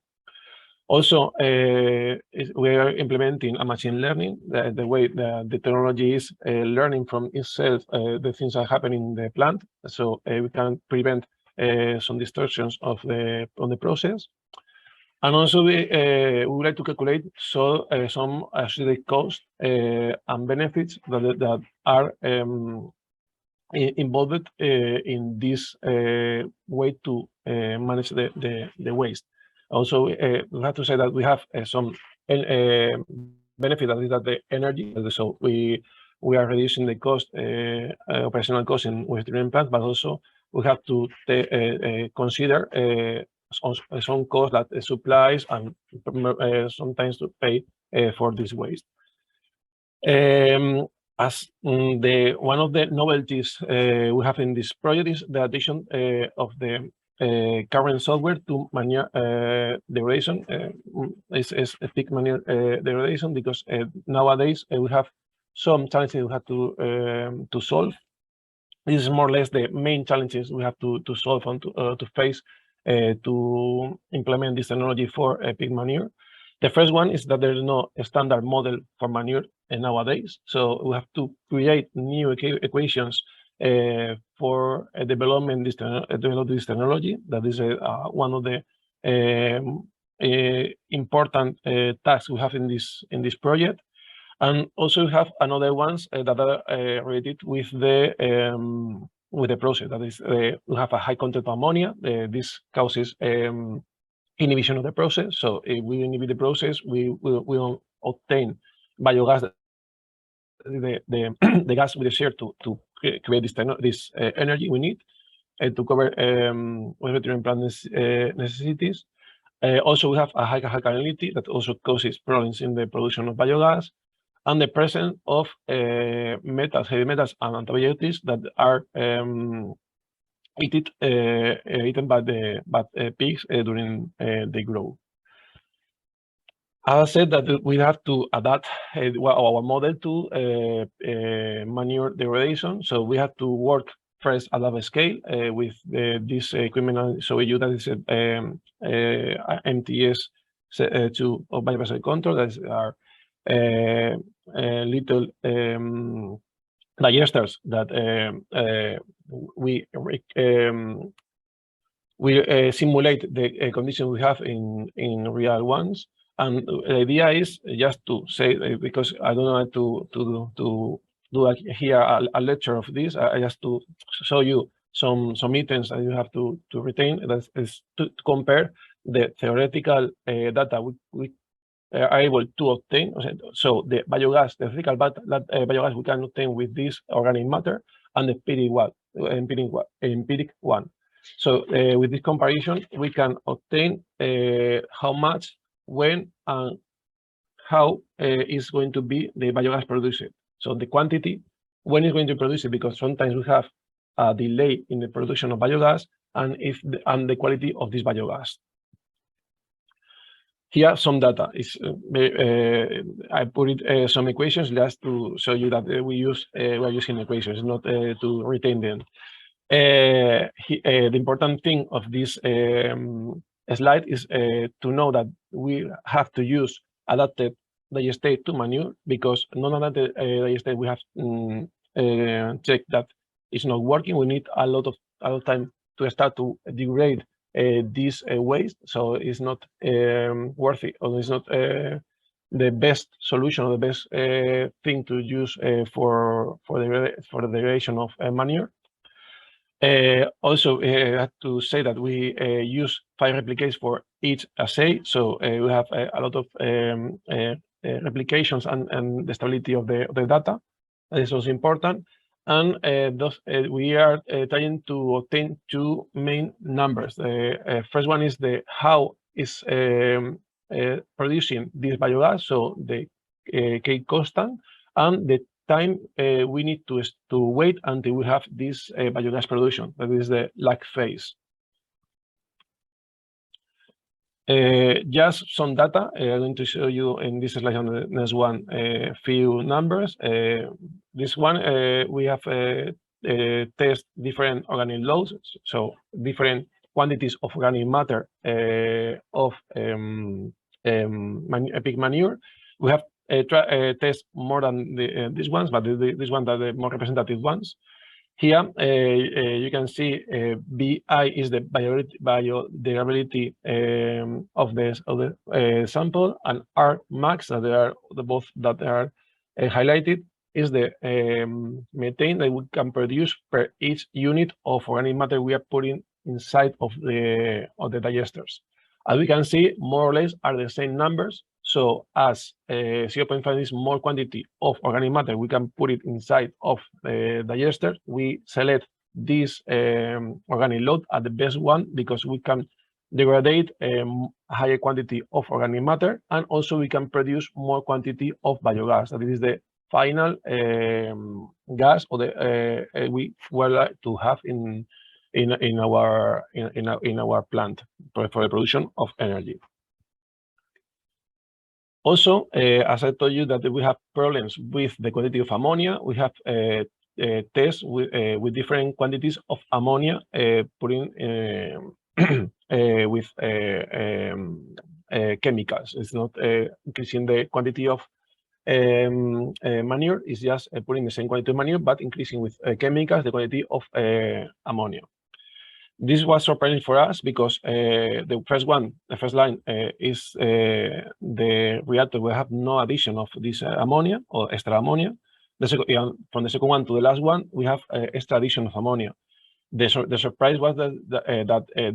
Also, we are implementing a machine learning. The way the technology is learning from itself the things that happen in the plant, so we can prevent some distortions on the process. And also, we would like to calculate some associated costs and benefits that are involved in this way to manage the waste. Also, we have to say that we have some benefit, that is that the energy. So we are reducing the cost, operational cost in waste treatment plants, but also we have to consider some cost that supplies and sometimes to pay for this waste. As one of the novelties we have in this project is the addition of the current software to manure degradation. Is a peak manure degradation, because nowadays we have some challenges we have to solve. This is more or less the main challenges we have to solve and to face to implement this technology for peak manure. The first one is that there is no standard model for manure nowadays, so we have to create new equations for develop this technology. That is one of the important tasks we have in this project. And also we have another ones that are related with the process. That is, we have a high content of ammonia. This causes inhibition of the process. So if we inhibit the process, we will obtain biogas, the gas with the share to create this energy we need to cover waste treatment plant necessities. Also, we have a high alkalinity that also causes problems in the production of biogas, and the presence of metals, heavy metals, and antibiotics that are eaten by the pigs during the growth. As I said, that we have to adapt our model to manure degradation. So we have to work first at lab scale with this equipment. I'll show you that is MTS2 of biophysical control. That are little digesters that we simulate the conditions we have in real ones. And the idea is just to say, because I don't know to do like here a lecture of this, I just to show you some items that you have to retain. That is to compare the theoretical data we are able to obtain. So the biogas, the theoretical biogas we can obtain with this organic matter, and the empiric one. So with this comparison, we can obtain how much, when, and how is going to be the biogas produced. So the quantity, when is going to produce it, because sometimes we have a delay in the production of biogas, and the quality of this biogas. Here, some data is I put some equations just to show you that we are using equations, not to retain them. The important thing of this slide is to know that we have to use adapted digestate to manure, because non-adapted digestate we have checked that it's not working. We need a lot of time to start to degrade this waste, so it's not worthy, or it's not the best solution or the best thing to use for the degradation of manure. Also, I have to say that we use 5 replicates for each assay, so we have a lot of replications and the stability of the data. That is also important. And we are trying to obtain 2 main numbers. The first one is the how is producing this biogas, so the K constant, and the time we need to wait until we have this biogas production. That is the lag phase. Just some data. I'm going to show you in this slide on the next one a few numbers. This one we have test different organic loads, so different quantities of organic matter of pig manure. We have test more than these ones, but these ones are the more representative ones. Here you can see BI is the biodegradability of the sample, and R max, that they are both that are highlighted, is the methane that we can produce per each unit of organic matter we are putting inside of the digesters. As we can see, more or less are the same numbers. So as 0.5 is more quantity of organic matter, we can put it inside of the digester. We select this organic load at the best one because we can degrade a higher quantity of organic matter, and also we can produce more quantity of biogas. That is the final gas or the we would like to have in our plant for the production of energy. Also, as I told you that we have problems with the quantity of ammonia, we have tests with different quantities of ammonia putting with chemicals. It's not increasing the quantity of manure, it's just putting the same quantity of manure, but increasing with chemicals the quantity of ammonia. This was surprising for us because the first line is the reactor. We have no addition of this ammonia or extra ammonia. From the second one to the last one, we have extra addition of ammonia. The surprise was that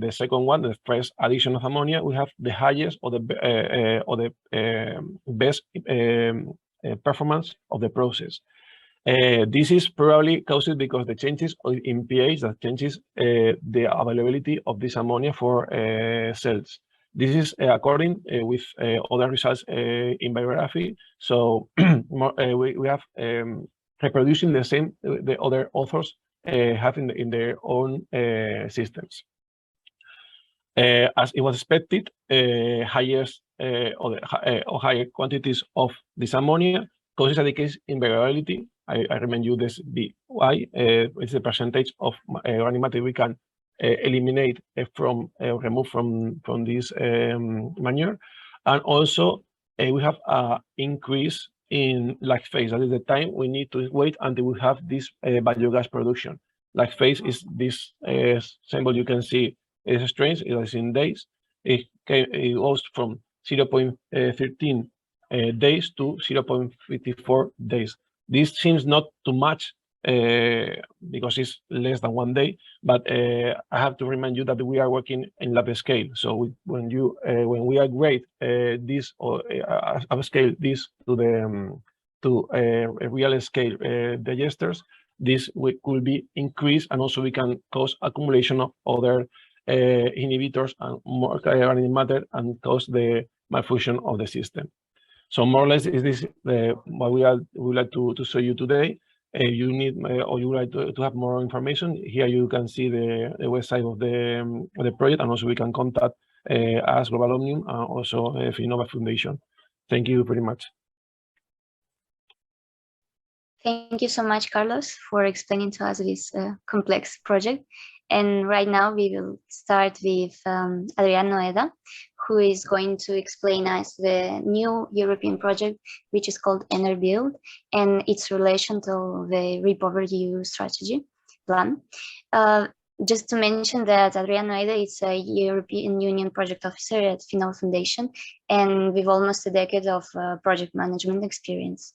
the second one, the first addition of ammonia, we have the highest or the best performance of the process. This is probably caused because the changes in pH that changes the availability of this ammonia for cells. This is according with other results in biography. So we have reproducing the same the other authors have in their own systems. As it was expected, highest or higher quantities of this ammonia causes a decrease in variability. I remind you this BY is the percentage of organic matter we can eliminate remove from this manure, and also we have an increase in lag phase. That is the time we need to wait until we have this biogas production. Lag phase is this symbol you can see is strange. It is in days. It goes from 0.13 days to 0.54 days. This seems not too much because it's less than 1 day, but I have to remind you that we are working in lab scale. So when we upgrade this or upscale this to a real scale digesters, this could be increased, and also we can cause accumulation of other inhibitors and more organic matter and cause the malfunction of the system. So more or less is this what we would like to show you today. You need or you would like to have more information. Here you can see the website of the project, and also we can contact us, Global Omnium, and also Finova Foundation. Thank you very much. Thank you so much, Carlos, for explaining to us this complex project. And right now we will start with Adrián Noeda, who is going to explain us the new European project, which is called EnerBuild, and its relation to the REPowerEU strategy plan. Just to mention that Adrián Noeda is a European Union project officer at Finova Foundation, and with almost a decade of project management experience.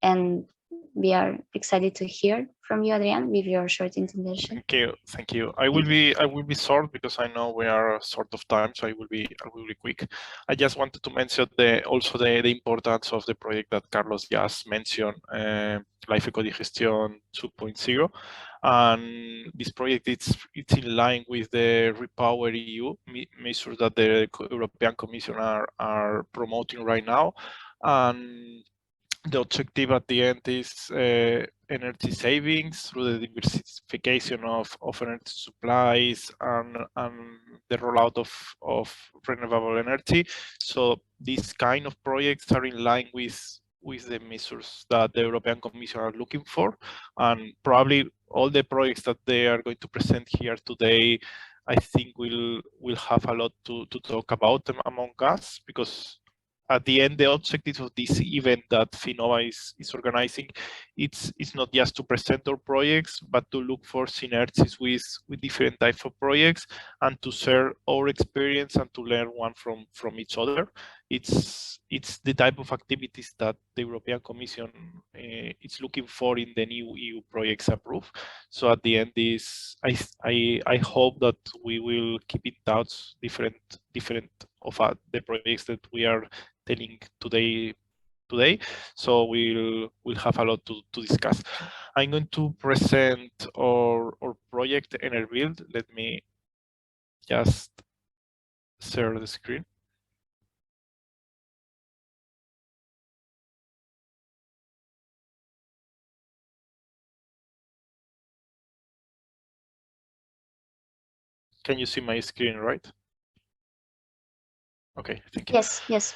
And we are excited to hear from you, Adrián, with your short introduction. Thank you. I will be short because I know we are short of time, so I will be quick. I just wanted to mention also the importance of the project that Carlos just mentioned, Life ECODIGESTION 2.0, and this project it's in line with the REPowerEU measures that the European Commission are promoting right now, and the objective at the end is energy savings through the diversification of energy supplies and the rollout of renewable energy. So these kind of projects are in line with the measures that the European Commission are looking for, and probably all the projects that they are going to present here today, I think we'll have a lot to talk about them among us, because at the end, the objective of this event that Finova is organizing, it's not just to present our projects, but to look for synergies with different types of projects and to share our experience and to learn one from each other. it's the type of activities that the European Commission is looking for in the new EU projects approved. So at the end, I hope that we will keep in touch different of the projects that we are telling today. So we'll have a lot to discuss. I'm going to present our project Enerbuild. Let me just share the screen. Can you see my screen, right? Okay, thank you. Yes.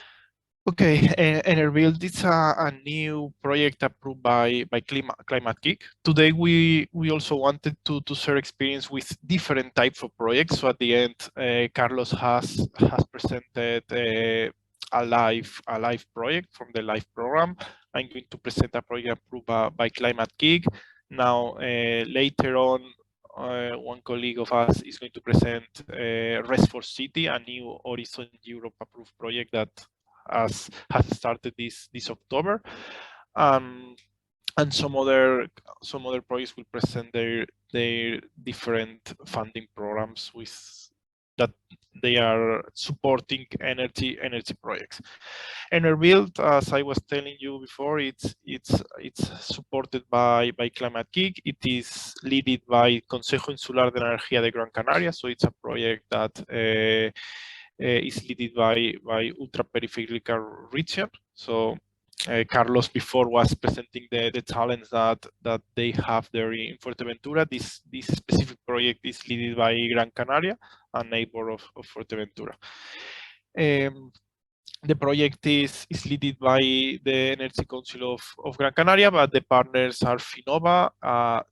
Okay, Enerbuild is a new project approved by Climate Geek. Today we also wanted to share experience with different types of projects. So at the end, Carlos has presented a live project from the live program. I'm going to present a project approved by Climate Geek. Now later on, one colleague of us is going to present Rest for City, a new Horizon Europe approved project that has started this October, and some other projects will present their different funding programs with that they are supporting energy projects. Enerbuild, as I was telling you before, it's supported by Climate Geek. It is led by Consejo Insular de Energía de Gran Canaria, so it's a project that is led by ultra-peripheral region. So Carlos before was presenting the challenge that they have there in Fuerteventura. This specific project is led by Gran Canaria, a neighbor of Fuerteventura. The project is led by the Energy Council of Gran Canaria, but the partners are Finova,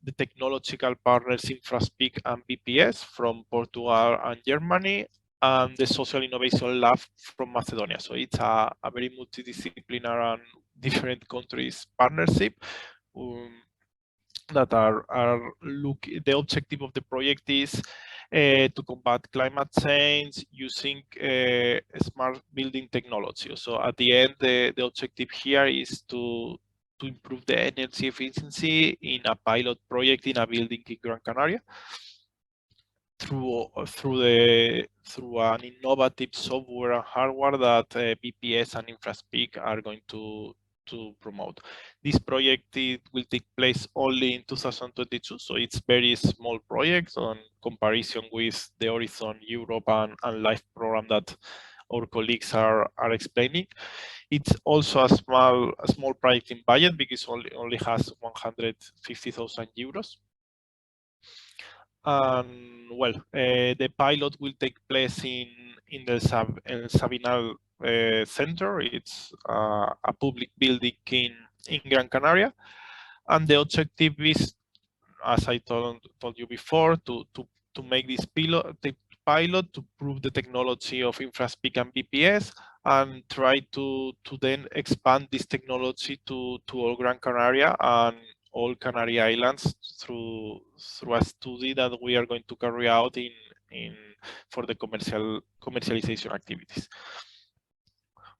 the technological partners InfraSpeak and BPS from Portugal and Germany, and the Social Innovation Lab from Macedonia. So it's a very multidisciplinary and different countries partnership that are the objective of the project is to combat climate change using smart building technology. So at the end, the objective here is to improve the energy efficiency in a pilot project in a building in Gran Canaria through an innovative software and hardware that BPS and InfraSpeak are going to promote. This project will take place only in 2022, so it's very small project on comparison with the Horizon Europe and LIFE program that our colleagues are explaining. It's also a small project in budget because only has 150,000 euros. Well, the pilot will take place in the Sabinal Center. It's a public building in Gran Canaria, and the objective is, as I told you before, to make this pilot to prove the technology of InfraSpeak and BPS, and try to then expand this technology to all Gran Canaria and all Canary Islands through a study that we are going to carry out for the commercialization activities.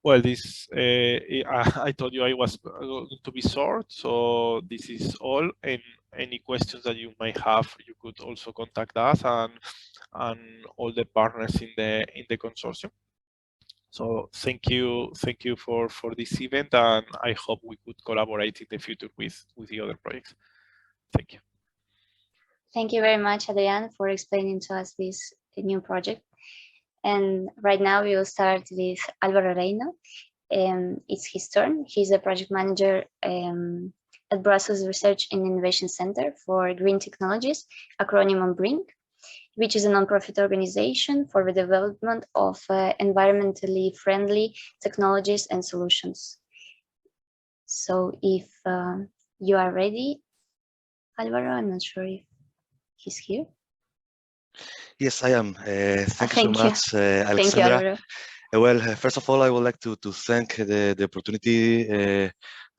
Well, this I told you I was going to be short, so this is all. And any questions that you may have, you could also contact us and all the partners in the consortium. So thank you for this event, and I hope we could collaborate in the future with the other projects. Thank you. Thank you very much, Adrian, for explaining to us this new project. And right now we will start with Álvaro Reino. It's his turn. He's a project manager at Brussels Research and Innovation Center for Green Technologies, acronym BRINC, which is a non-profit organization for the development of environmentally friendly technologies and solutions. So if you are ready, Álvaro, I'm not sure if he's here. Yes, I am. Thank you so much, Alexandra. Thank you, Álvaro. Well, first of all, I would like to thank the opportunity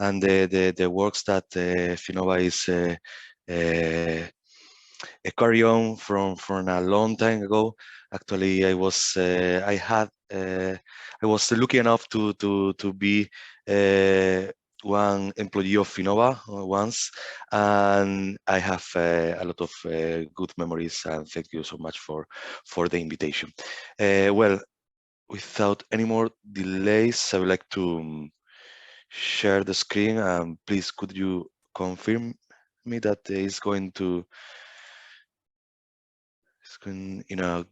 and the works that Finova is carry on from a long time ago. Actually, I was lucky enough to be one employee of Finova once, and I have a lot of good memories. And thank you so much for the invitation. Well, without any more delays, I would like to share the screen. And please, could you confirm me that it's going in a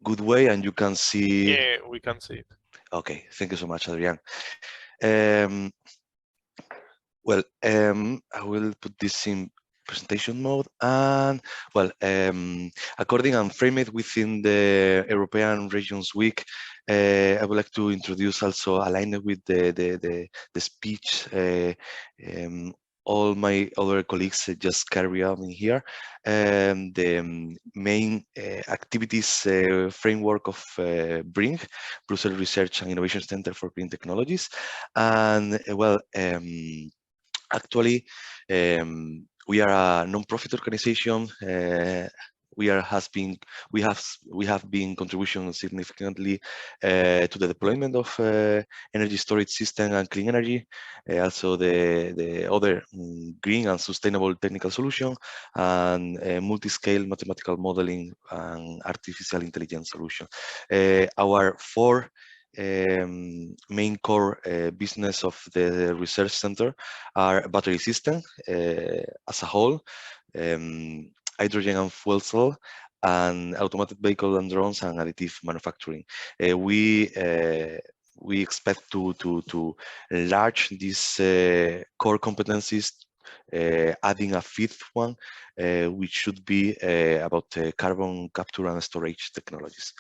good way and you can see? Yeah, we can see it. Okay, thank you so much, Adrian. Well, I will put this in presentation mode, and well, according and frame it within the European Regions Week, I would like to introduce also, aligned with the speech all my other colleagues just carry on in here, the main activities framework of BRING, Brussels Research and Innovation Center for Green Technologies, and well, actually, we are a non-profit organization. We have been contributing significantly to the deployment of energy storage system and clean energy, also the other green and sustainable technical solution, and multi-scale mathematical modeling and artificial intelligence solution. Our four main core business of the research center are battery system as a whole, hydrogen and fuel cell, and automated vehicle and drones, and additive manufacturing. We expect to enlarge these core competencies, adding a fifth one, which should be about carbon capture and storage technologies.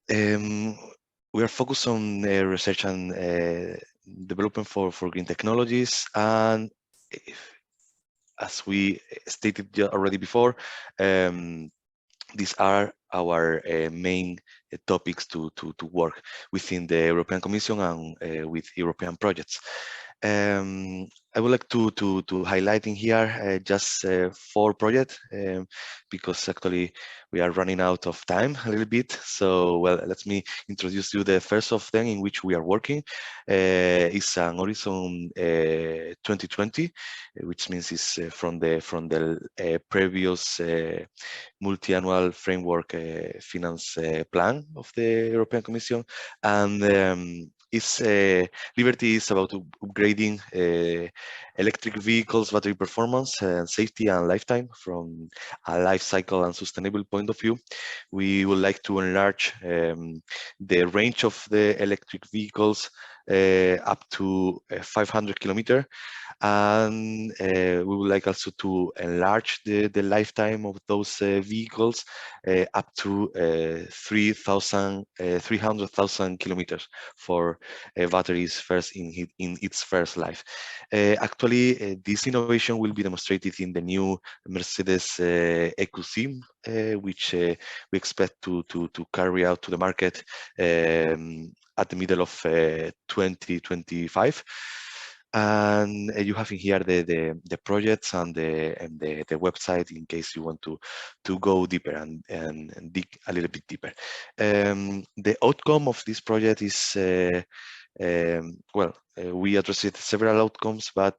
We are focused on research and development for green technologies, and as we stated already before, these are our main topics to work within the European Commission and with European projects. I would like to highlight in here just 4 projects, because actually we are running out of time a little bit. So, well, let me introduce you the first of them in which we are working. It's an Horizon 2020, which means it's from the previous multi-annual framework finance plan of the European Commission, and Liberty is about upgrading electric vehicles, battery performance, and safety and lifetime from a life cycle and sustainable point of view. We would like to enlarge the range of the electric vehicles up to 500 kilometers, and we would like also to enlarge the lifetime of those vehicles up to 300,000 kilometers for batteries first in its first life. Actually, this innovation will be demonstrated in the new Mercedes EcoSim, which we expect to carry out to the market at the middle of 2025. And you have in here the projects and the website in case you want to go deeper and dig a little bit deeper. The outcome of this project is we addressed several outcomes, but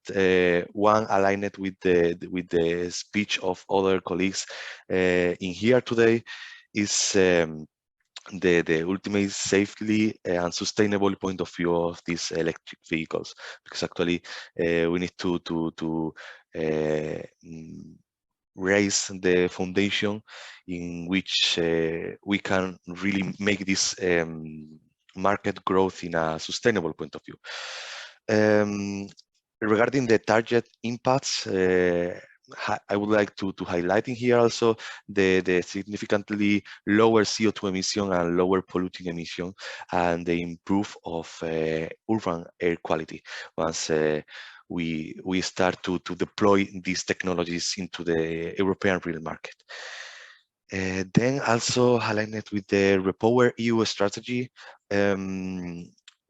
one aligned with the speech of other colleagues in here today is the ultimate safely and sustainable point of view of these electric vehicles, because actually we need to raise the foundation in which we can really make this market growth in a sustainable point of view. Regarding the target impacts, I would like to highlight in here also the significantly lower CO2 emission and lower polluting emission, and the improve of urban air quality once we start to deploy these technologies into the European real market. Then also aligned with the Repower EU strategy,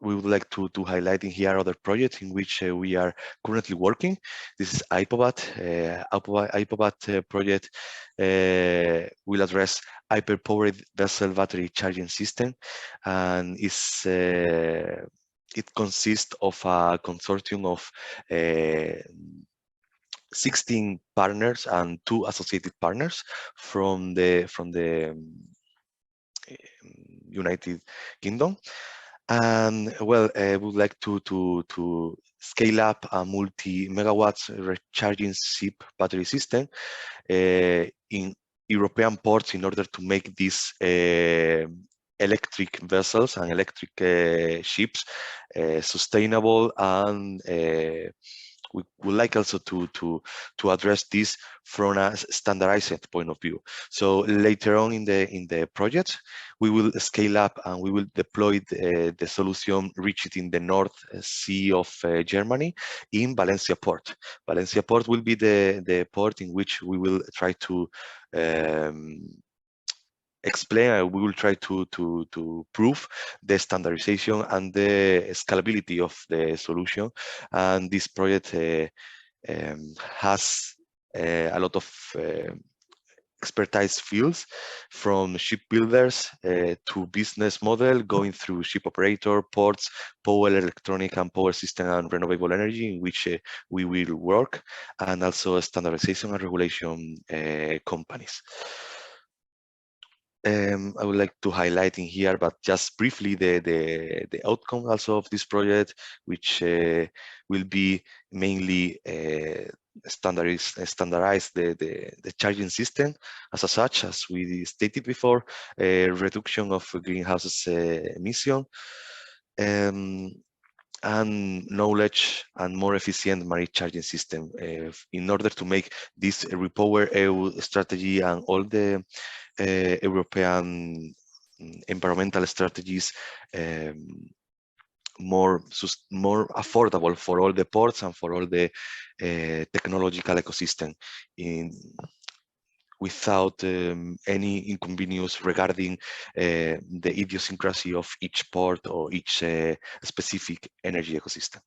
we would like to highlight in here other projects in which we are currently working. This is IPOBAT. IPOBAT project will address hyper-powered vessel battery charging system, and it consists of a consortium of 16 partners and 2 associated partners from the United Kingdom. And well, we would like to scale up a multi-megawatts recharging ship battery system in European ports in order to make these electric vessels and electric ships sustainable, and we would like also to address this from a standardized point of view. So later on in the project, we will scale up and we will deploy the solution reached in the North Sea of Germany in Valencia port. Valencia port will be the port in which we will try to explain, we will try to prove the standardization and the scalability of the solution. And this project has a lot of expertise fields, from shipbuilders to business model, going through ship operator, ports, power electronic and power system and renewable energy, in which we will work, and also standardization and regulation companies. I would like to highlight in here, but just briefly, the outcome also of this project, which will be mainly standardize the charging system as such, as we stated before, reduction of greenhouse emission, and knowledge and more efficient marine charging system in order to make this Repower EU strategy and all the European environmental strategies more affordable for all the ports and for all the technological ecosystem, without any inconvenience regarding the idiosyncrasy of each port or each specific energy ecosystem.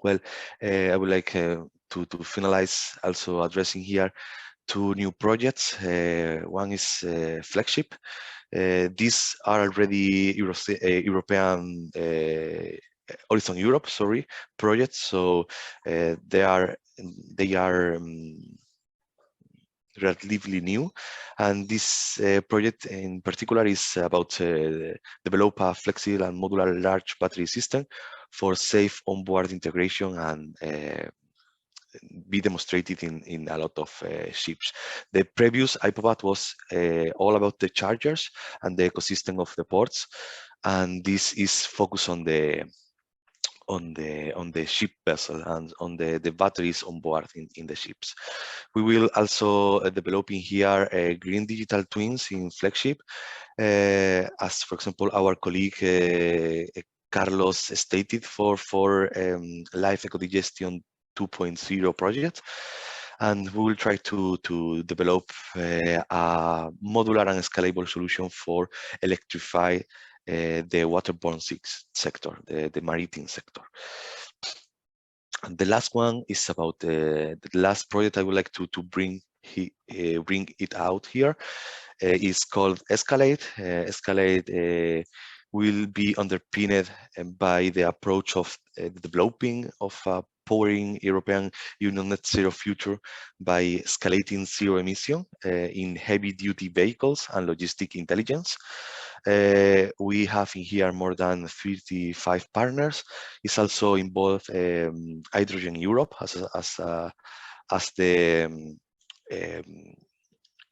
Well, I would like to finalize also addressing here 2 new projects. One is Flagship. These are already European Horizon Europe, sorry, projects. So they are relatively new, and this project in particular is about develop a flexible and modular large battery system for safe onboard integration and be demonstrated in a lot of ships. The previous IPOBAT was all about the chargers and the ecosystem of the ports, and this is focused on the ship vessel and on the batteries on board in the ships. We will also develop in here green digital twins in Flagship, as for example our colleague Carlos stated for Live ECODIGESTION 2.0 project, and we will try to develop a modular and scalable solution for electrify the waterborne sector, the maritime sector. And the last one is about the last project I would like to bring it out here. Is called Escalate. Escalate will be underpinned by the approach of developing of a powering European Union net zero future by escalating zero emission in heavy duty vehicles and logistic intelligence. We have in here more than 35 partners. It's also involved Hydrogen Europe as the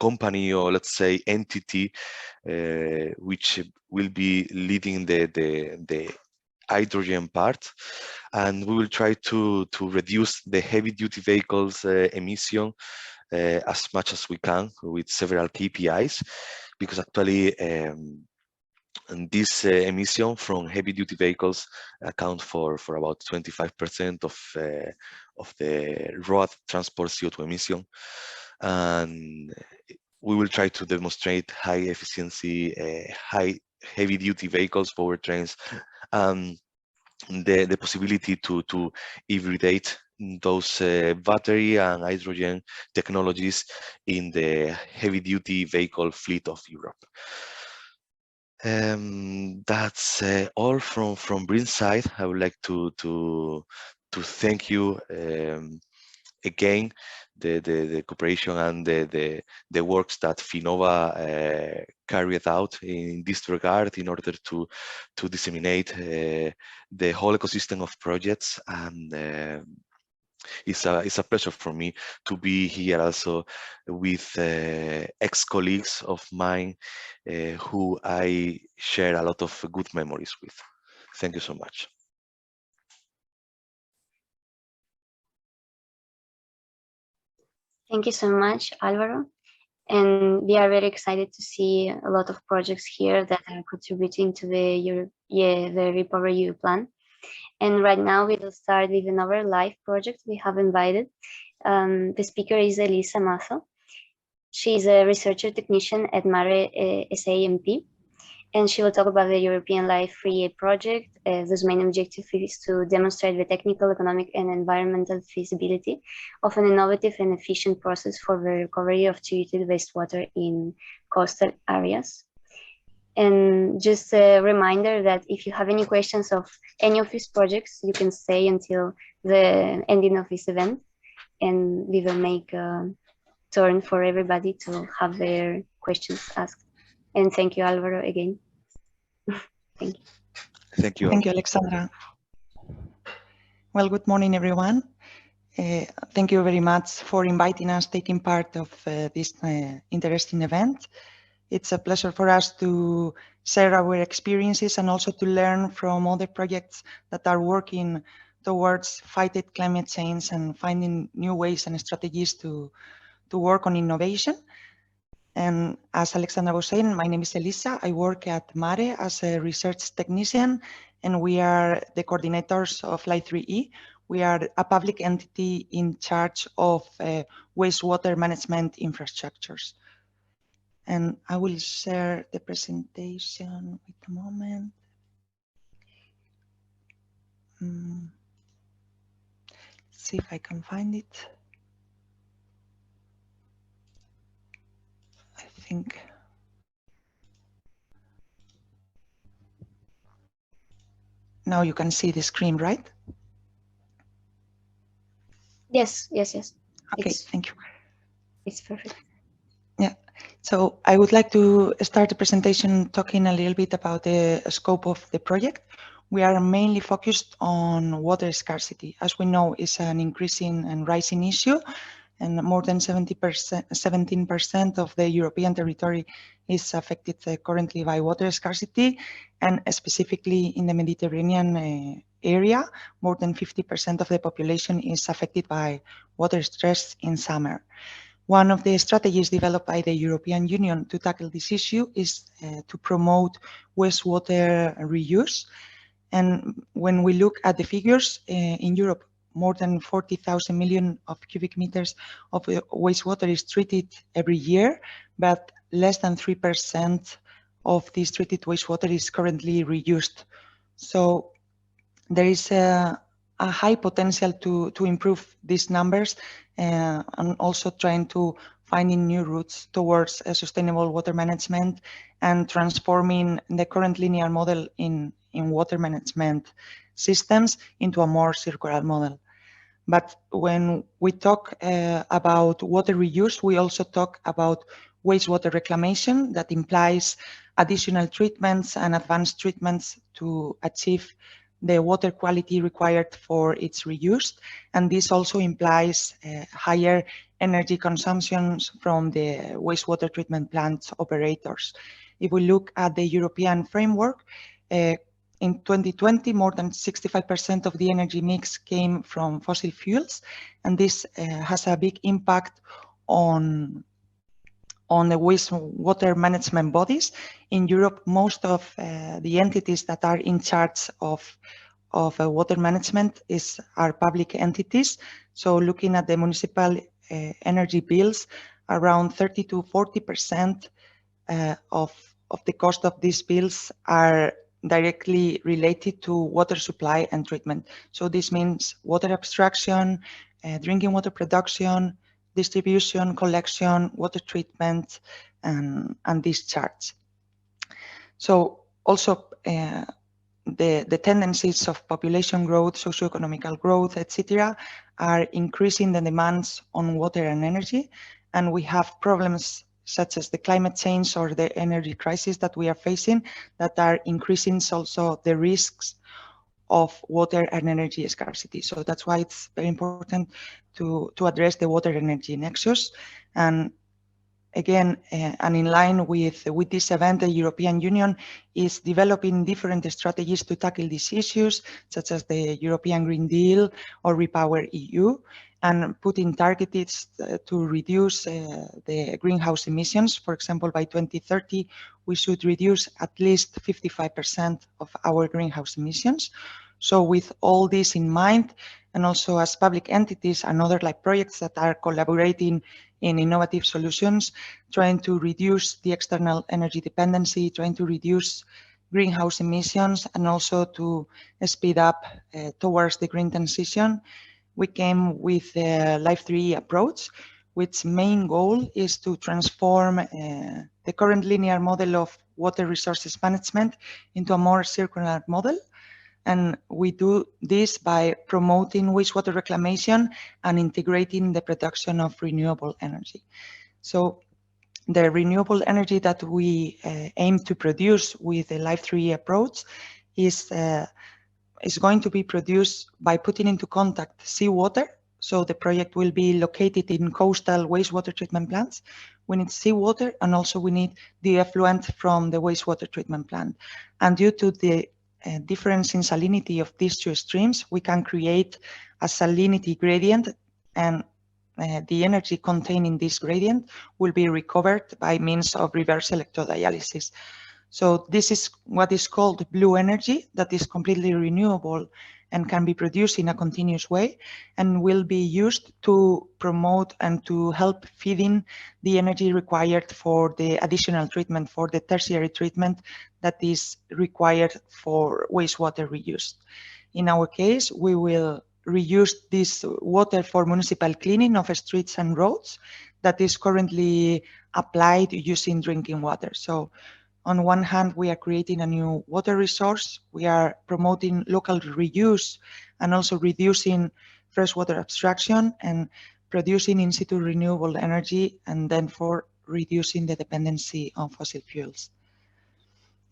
company, or let's say entity, which will be leading the hydrogen part, and we will try to reduce the heavy duty vehicles emission as much as we can with several KPIs, because actually and this emission from heavy duty vehicles account for about 25% of the road transport CO2 emission, and we will try to demonstrate high efficiency, high heavy-duty vehicles, powertrains, the possibility to hybridate those battery and hydrogen technologies in the heavy-duty vehicle fleet of Europe. That's all from Brin's side. I would like to thank you again, the cooperation and the works that Finova carried out in this regard in order to disseminate the whole ecosystem of projects. And it's a pleasure for me to be here also with ex-colleagues of mine who I share a lot of good memories with. Thank you so much. Thank you so much, Alvaro. And we are very excited to see a lot of projects here that are contributing to the REPowerEU plan. And right now we will start with another live project we have invited. The speaker is Elisa Mazo. She's a researcher technician at MARE SAMP, and she will talk about the European Life 3A project. Whose main objective is to demonstrate the technical, economic, and environmental feasibility of an innovative and efficient process for the recovery of treated wastewater in coastal areas. And just a reminder that if you have any questions of any of these projects, you can stay until the ending of this event, and we will make a turn for everybody to have their questions asked. And thank you, Alvaro, again. Thank you. Thank you. Thank you, Alexandra. Well, good morning, everyone. Thank you very much for inviting us, taking part of this interesting event. It's a pleasure for us to share our experiences and also to learn from other projects that are working towards fighting climate change and finding new ways and strategies to work on innovation. And as Alexandra was saying, my name is Elisa. I work at MARE as a research technician, and we are the coordinators of Life 3E. We are a public entity in charge of wastewater management infrastructures. And I will share the presentation. Wait a moment. See if I can find it. I think. Now you can see the screen, right? Yes. Okay, thank you. It's perfect. Yeah, so I would like to start the presentation talking a little bit about the scope of the project. We are mainly focused on water scarcity. As we know, it's an increasing and rising issue, and more than 17% of the European territory is affected currently by water scarcity, and specifically in the Mediterranean area, more than 50% of the population is affected by water stress in summer. One of the strategies developed by the European Union to tackle this issue is to promote wastewater reuse. And when we look at the figures in Europe, more than 40,000 million of cubic meters of wastewater is treated every year, but less than 3% of this treated wastewater is currently reused. So there is a high potential to improve these numbers and also trying to finding new routes towards a sustainable water management and transforming the current linear model in water management systems into a more circular model. But when we talk about water reuse, we also talk about wastewater reclamation that implies additional treatments and advanced treatments to achieve the water quality required for its reuse. And this also implies higher energy consumptions from the wastewater treatment plant operators. If we look at the European framework, in 2020, more than 65% of the energy mix came from fossil fuels, and this has a big impact on the wastewater management bodies. In Europe, most of the entities that are in charge of water management are public entities. So looking at the municipal energy bills, around 30 to 40% of the cost of these bills are directly related to water supply and treatment. So this means water abstraction, drinking water production, distribution, collection, water treatment, and discharge. So also the tendencies of population growth, socioeconomical growth, etc., are increasing the demands on water and energy, and we have problems such as the climate change or the energy crisis that we are facing that are increasing also the risks of water and energy scarcity. So that's why it's very important to address the water energy nexus. And again, and in line with this event, the European Union is developing different strategies to tackle these issues, such as the European Green Deal or Repower EU, and putting targets to reduce the greenhouse emissions. For example, by 2030, we should reduce at least 55% of our greenhouse emissions. So with all this in mind, and also as public entities and other like projects that are collaborating in innovative solutions, trying to reduce the external energy dependency, trying to reduce greenhouse emissions, and also to speed up towards the green transition, we came with the Life 3E approach, which main goal is to transform the current linear model of water resources management into a more circular model. And we do this by promoting wastewater reclamation and integrating the production of renewable energy. So the renewable energy that we aim to produce with the Life 3E approach is going to be produced by putting into contact seawater. So the project will be located in coastal wastewater treatment plants. We need seawater, and also we need the effluent from the wastewater treatment plant. And due to the difference in salinity of these two streams, we can create a salinity gradient, and the energy contained in this gradient will be recovered by means of reverse electrodialysis. So this is what is called blue energy, that is completely renewable and can be produced in a continuous way, and will be used to promote and to help feeding the energy required for the additional treatment, for the tertiary treatment that is required for wastewater reuse. In our case, we will reuse this water for municipal cleaning of streets and roads that is currently applied using drinking water. So on one hand, we are creating a new water resource. We are promoting local reuse and also reducing freshwater abstraction and producing in situ renewable energy, and then for reducing the dependency on fossil fuels.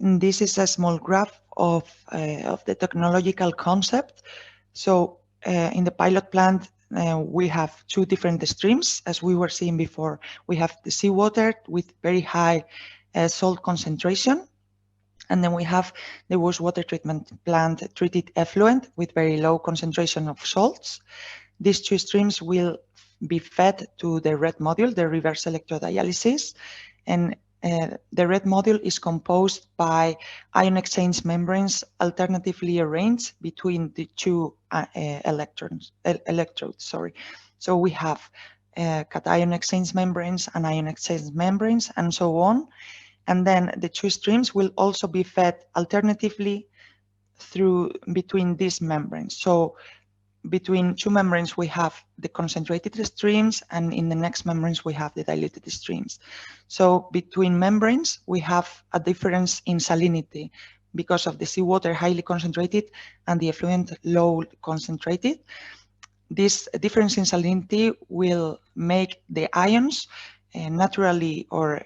And this is a small graph of the technological concept. So in the pilot plant, we have two different streams, as we were seeing before. We have the seawater with very high salt concentration, and then we have the wastewater treatment plant treated effluent with very low concentration of salts. These two streams will be fed to the red module, the reverse electrodialysis, and the red module is composed by ion exchange membranes alternatively arranged between the two electrodes. So we have cation exchange membranes and ion exchange membranes, and so on. And then the two streams will also be fed alternatively through between these membranes. So between two membranes, we have the concentrated streams, and in the next membranes, we have the diluted streams. So between membranes, we have a difference in salinity because of the seawater highly concentrated and the effluent low concentrated. This difference in salinity will make the ions naturally or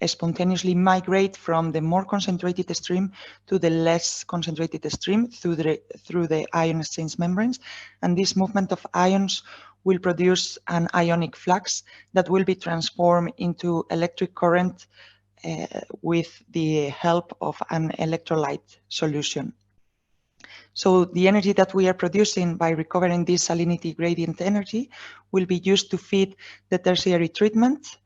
spontaneously migrate from the more concentrated stream to the less concentrated stream through the ion exchange membranes. And this movement of ions will produce an ionic flux that will be transformed into electric current with the help of an electrolyte solution. So the energy that we are producing by recovering this salinity gradient energy will be used to feed the tertiary treatment,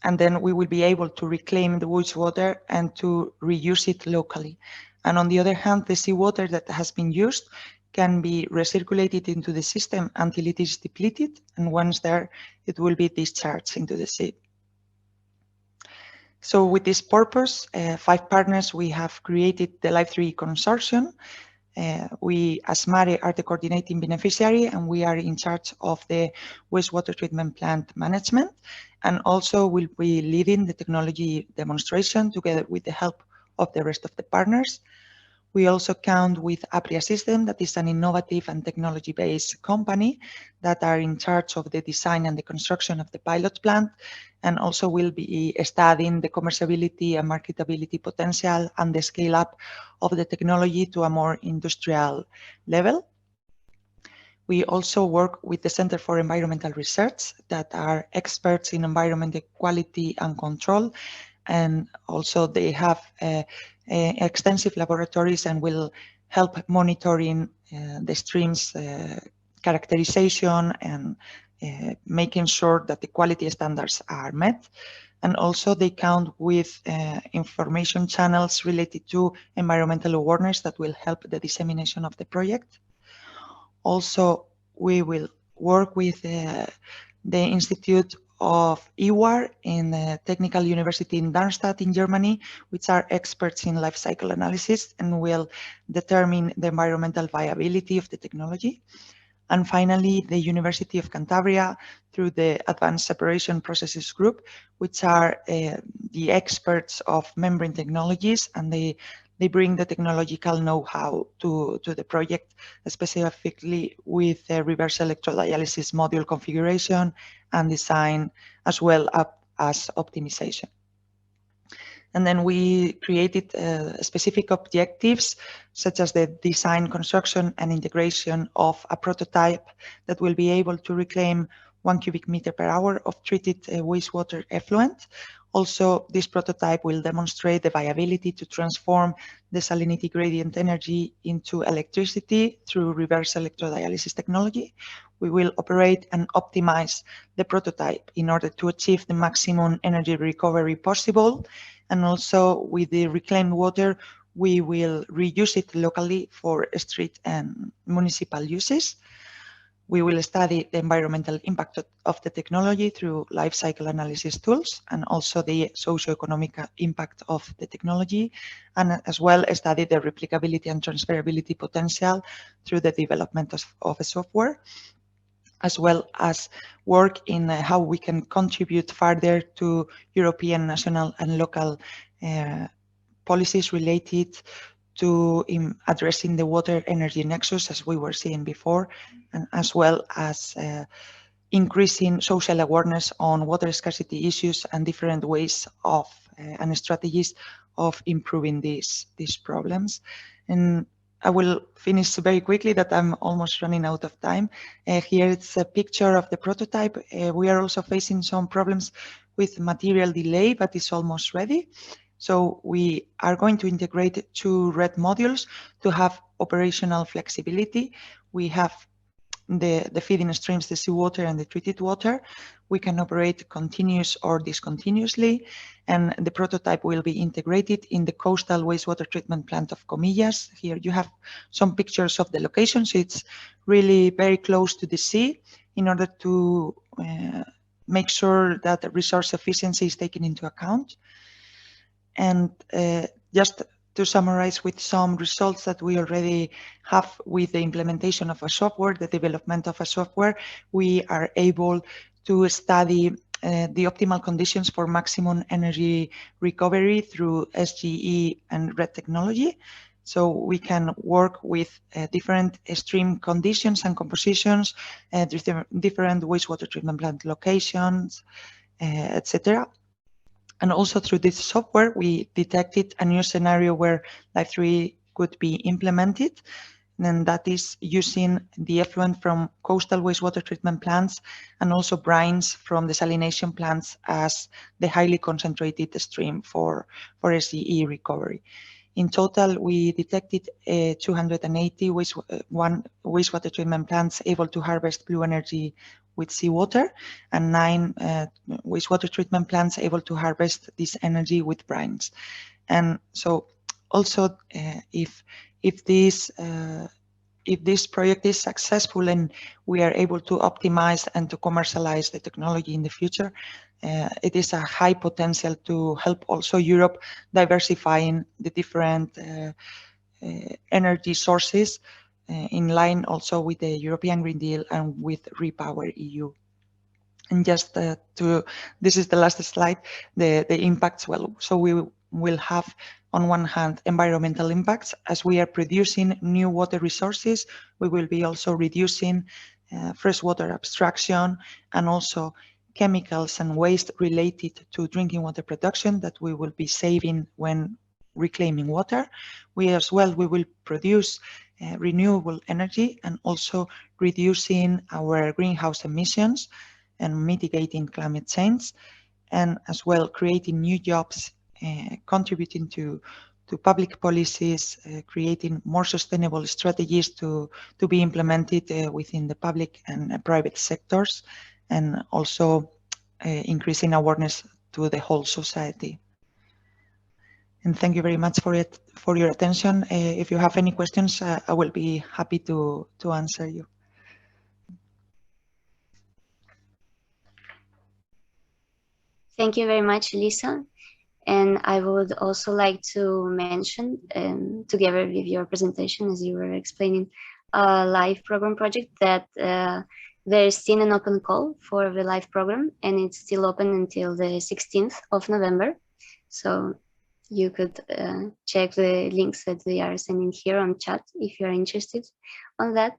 and then we will be able to reclaim the wastewater and to reuse it locally. And on the other hand, the seawater that has been used can be recirculated into the system until it is depleted, and once there, it will be discharged into the sea. So with this purpose, 5 partners, we have created the Life3 consortium. We, as MARE, are the coordinating beneficiary, and we are in charge of the wastewater treatment plant management, and also will be leading the technology demonstration together with the help of the rest of the partners. We also count with Apria System, that is an innovative and technology-based company that are in charge of the design and the construction of the pilot plant, and also will be studying the commerciability and marketability potential and the scale up of the technology to a more industrial level. We also work with the Center for Environmental Research that are experts in environmental quality and control, and also they have extensive laboratories and will help monitoring the streams characterization and making sure that the quality standards are met. And also they count with information channels related to environmental awareness that will help the dissemination of the project. Also, we will work with the Institute of EWAR in the Technical University in Darmstadt in Germany, which are experts in life cycle analysis and will determine the environmental viability of the technology. And finally, the University of Cantabria through the Advanced Separation Processes Group, which are the experts of membrane technologies, and they bring the technological know-how to the project, specifically with reverse electrodialysis module configuration and design, as well as optimization. And then we created specific objectives, such as the design, construction, and integration of a prototype that will be able to reclaim 1 cubic meter per hour of treated wastewater effluent. Also, this prototype will demonstrate the viability to transform the salinity gradient energy into electricity through reverse electrodialysis technology. We will operate and optimize the prototype in order to achieve the maximum energy recovery possible. And also with the reclaimed water, we will reuse it locally for street and municipal uses. We will study the environmental impact of the technology through life cycle analysis tools, and also the socio-economic impact of the technology, and as well study the replicability and transferability potential through the development of a software, as well as work in how we can contribute further to European, national, and local policies related to addressing the water energy nexus, as we were seeing before, and as well as increasing social awareness on water scarcity issues and different ways of and strategies of improving these problems. And I will finish very quickly, that I'm almost running out of time. Here it's a picture of the prototype. We are also facing some problems with material delay, but it's almost ready. So we are going to integrate 2 red modules to have operational flexibility. We have the feeding streams, the seawater and the treated water. We can operate continuous or discontinuously, and the prototype will be integrated in the coastal wastewater treatment plant of Comillas. Here you have some pictures of the location, so it's really very close to the sea in order to make sure that the resource efficiency is taken into account. And just to summarize with some results that we already have with the implementation of a software, the development of a software, we are able to study the optimal conditions for maximum energy recovery through SGE and RED technology. So we can work with different stream conditions and compositions, different wastewater treatment plant locations, etc. And also through this software, we detected a new scenario where Life3 could be implemented, and that is using the effluent from coastal wastewater treatment plants and also brines from desalination plants as the highly concentrated stream for SGE recovery. In total, we detected 280 wastewater treatment plants able to harvest blue energy with seawater, and 9 wastewater treatment plants able to harvest this energy with brines. And so also if this project is successful and we are able to optimize and to commercialize the technology in the future, it is a high potential to help also Europe diversifying the different energy sources in line also with the European Green Deal and with Repower EU. And just this is the last slide, the impacts. Well, so we will have on one hand environmental impacts. As we are producing new water resources, we will be also reducing freshwater abstraction and also chemicals and waste related to drinking water production that we will be saving when reclaiming water. We as well, we will produce renewable energy and also reducing our greenhouse emissions and mitigating climate change, and as well creating new jobs, contributing to public policies, creating more sustainable strategies to be implemented within the public and private sectors, and also increasing awareness to the whole society. And thank you very much for your attention. If you have any questions, I will be happy to answer you. Thank you very much, Lisa. And I would also like to mention, together with your presentation, as you were explaining, a live program project that there's still an open call for the live program, and it's still open until the 16th of November. So you could check the links that we are sending here on chat if you're interested on that.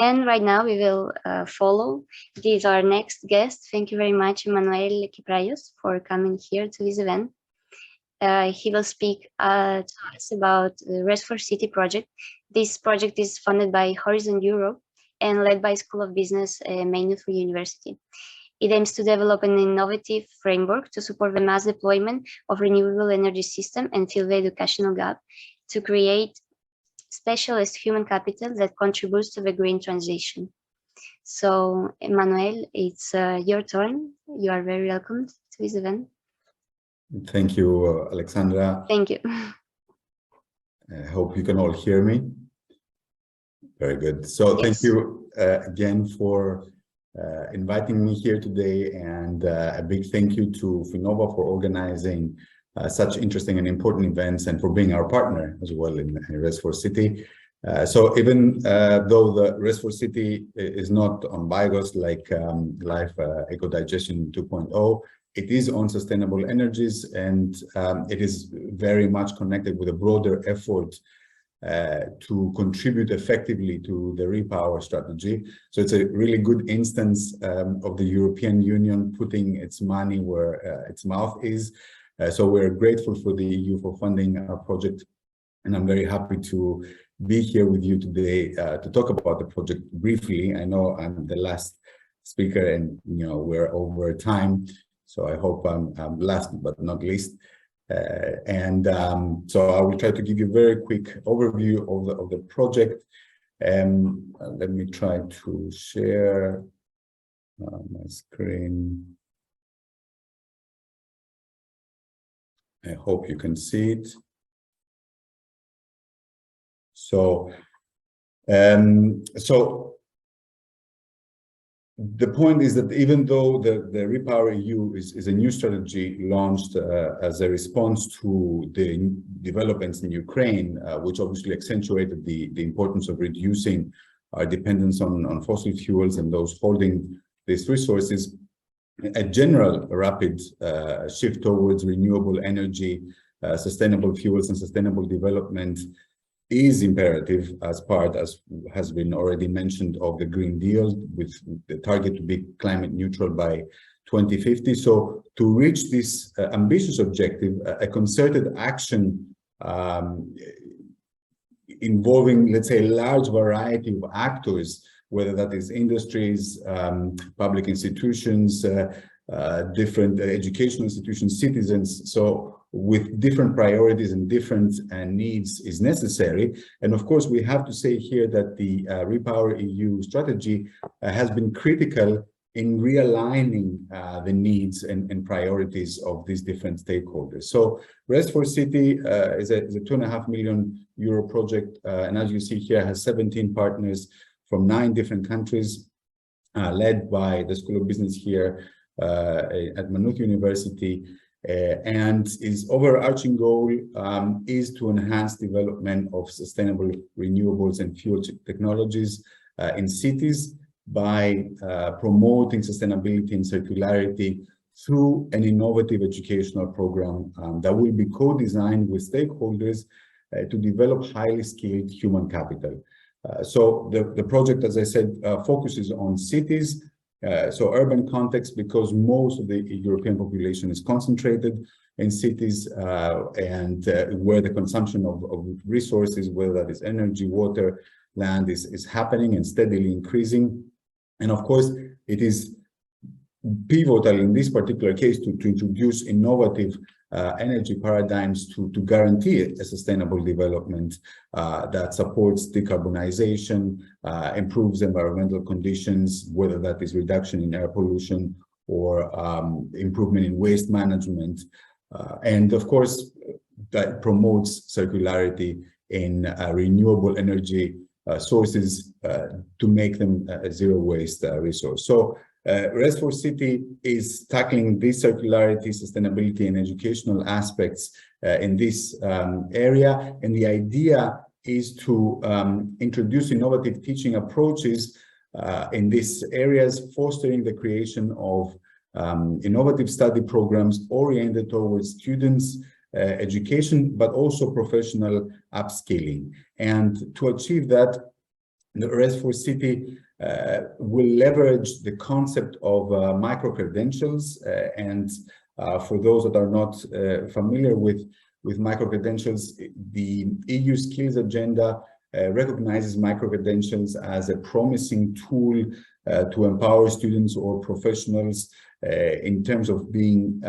And right now we will follow. These are our next guests. Thank you very much, Manuel Quiprayos, for coming here to this event. He will speak to us about the Rest4 City project. This project is funded by Horizon Europe and led by School of Business, Maine Free University. It aims to develop an innovative framework to support the mass deployment of renewable energy system and fill the educational gap to create specialist human capital that contributes to the green transition. So, Emmanuel, it's your turn. You are very welcome to this event. Thank you, Alexandra. Thank you. I hope you can all hear me. Very good. So Yes. Thank you again for inviting me here today, and a big thank you to Finnova for organizing such interesting and important events, and for being our partner as well in Rest4 City. So even though the Rest4 City is not on biogas like Life ECODIGESTION 2.0, it is on sustainable energies, and it is very much connected with a broader effort to contribute effectively to the Repower strategy. So it's a really good instance of the European Union putting its money where its mouth is. So we're grateful for the EU for funding our project, and I'm very happy to be here with you today to talk about the project briefly. I know I'm the last speaker, and we're over time, so I hope I'm last but not least. So I will try to give you a very quick overview of the project. Let me try to share my screen. I hope you can see it. So the point is that even though the Repower EU is a new strategy launched as a response to the developments in Ukraine, which obviously accentuated the importance of reducing our dependence on fossil fuels and those holding these resources, a general rapid shift towards renewable energy, sustainable fuels and sustainable development is imperative as part, as has been already mentioned, of the Green Deal, with the target to be climate neutral by 2050. So to reach this ambitious objective, a concerted action involving, let's say, a large variety of actors, whether that is industries, public institutions, different educational institutions, citizens, so with different priorities and different needs is necessary. And of course, we have to say here that the Repower EU strategy has been critical in realigning the needs and priorities of these different stakeholders. So Rest4 City is a €2.5 million project, and as you see here, has 17 partners from 9 different countries, led by the School of Business here, at Maynooth University, and its overarching goal is to enhance development of sustainable renewables and fuel technologies in cities by promoting sustainability and circularity through an innovative educational program that will be co-designed with stakeholders to develop highly skilled human capital. So the project, as I said, focuses on cities, so urban context, because most of the European population is concentrated in cities and where the consumption of resources, whether that is energy, water, land, is happening and steadily increasing. And of course, it is pivotal in this particular case to introduce innovative energy paradigms to guarantee a sustainable development that supports decarbonization, improves environmental conditions, whether that is reduction in air pollution or improvement in waste management, and of course that promotes circularity in renewable energy sources to make them a zero waste resource. So RES4City is tackling this circularity, sustainability, and educational aspects in this area. And the idea is to introduce innovative teaching approaches in these areas, fostering the creation of innovative study programs oriented towards students' education, but also professional upskilling. And to achieve that, the RES4City will leverage the concept of micro-credentials, and for those that are not familiar with micro-credentials, the EU skills agenda recognizes micro-credentials as a promising tool to empower students or professionals in terms of being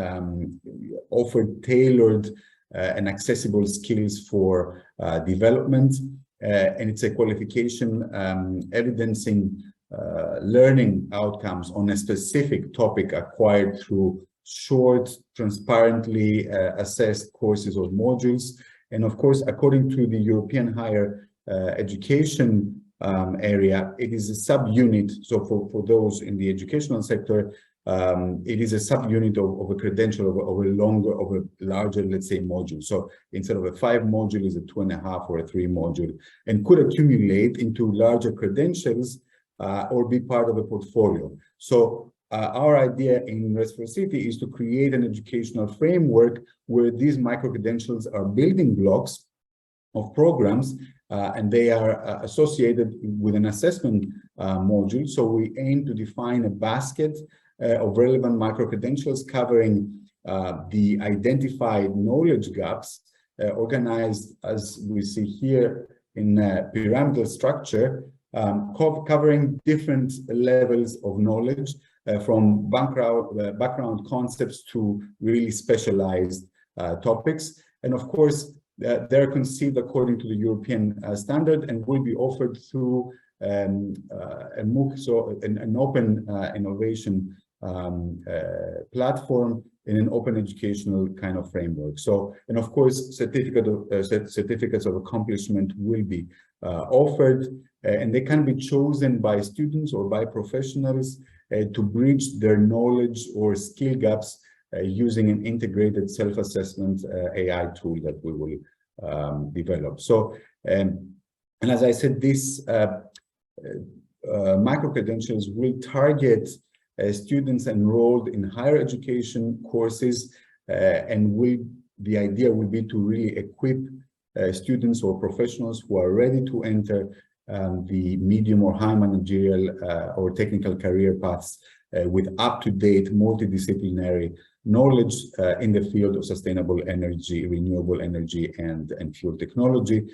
offered tailored and accessible skills for development. And it's a qualification evidencing learning outcomes on a specific topic acquired through short, transparently assessed courses or modules. And of course, according to the European higher education area, it is a subunit. So for those in the educational sector, it is a subunit of a credential of a larger, let's say, module. So instead of a 5 module, is a 2.5 or a 3 module, and could accumulate into larger credentials or be part of a portfolio. So our idea in RES4City is to create an educational framework where these micro-credentials are building blocks of programs, and they are associated with an assessment module. So we aim to define a basket of relevant micro-credentials covering the identified knowledge gaps, organized as we see here in a pyramidal structure, covering different levels of knowledge, from background concepts to really specialized topics. And of course, they're conceived according to the European standard and will be offered through a MOOC, so an open innovation platform in an open educational kind of framework. So, and of course, certificates of accomplishment will be offered, and they can be chosen by students or by professionals to bridge their knowledge or skill gaps using an integrated self-assessment AI tool that we will develop. So, and as I said, these micro-credentials will target students enrolled in higher education courses, and the idea will be to really equip students or professionals who are ready to enter the medium or high managerial or technical career paths with up-to-date multidisciplinary knowledge in the field of sustainable energy, renewable energy, and fuel technology,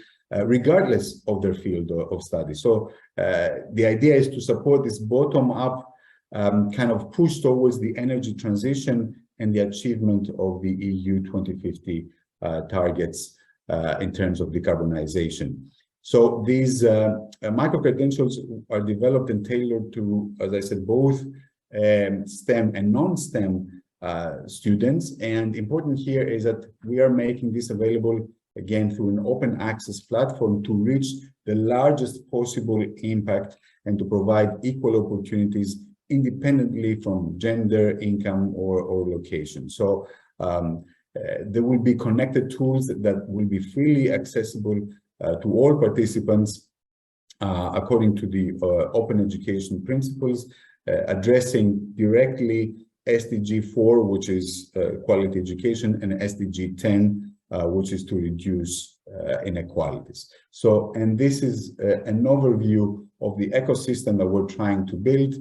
regardless of their field of study. So the idea is to support this bottom-up kind of push towards the energy transition and the achievement of the EU 2050 targets in terms of decarbonization. So these micro-credentials are developed and tailored to, as I said, both STEM and non-STEM students. And important here is that we are making this available, again, through an open access platform to reach the largest possible impact and to provide equal opportunities independently from gender, income, or location. So there will be connected tools that will be freely accessible to all participants according to the open education principles, addressing directly SDG 4, which is quality education, and SDG 10, which is to reduce inequalities. So, and this is an overview of the ecosystem that we're trying to build,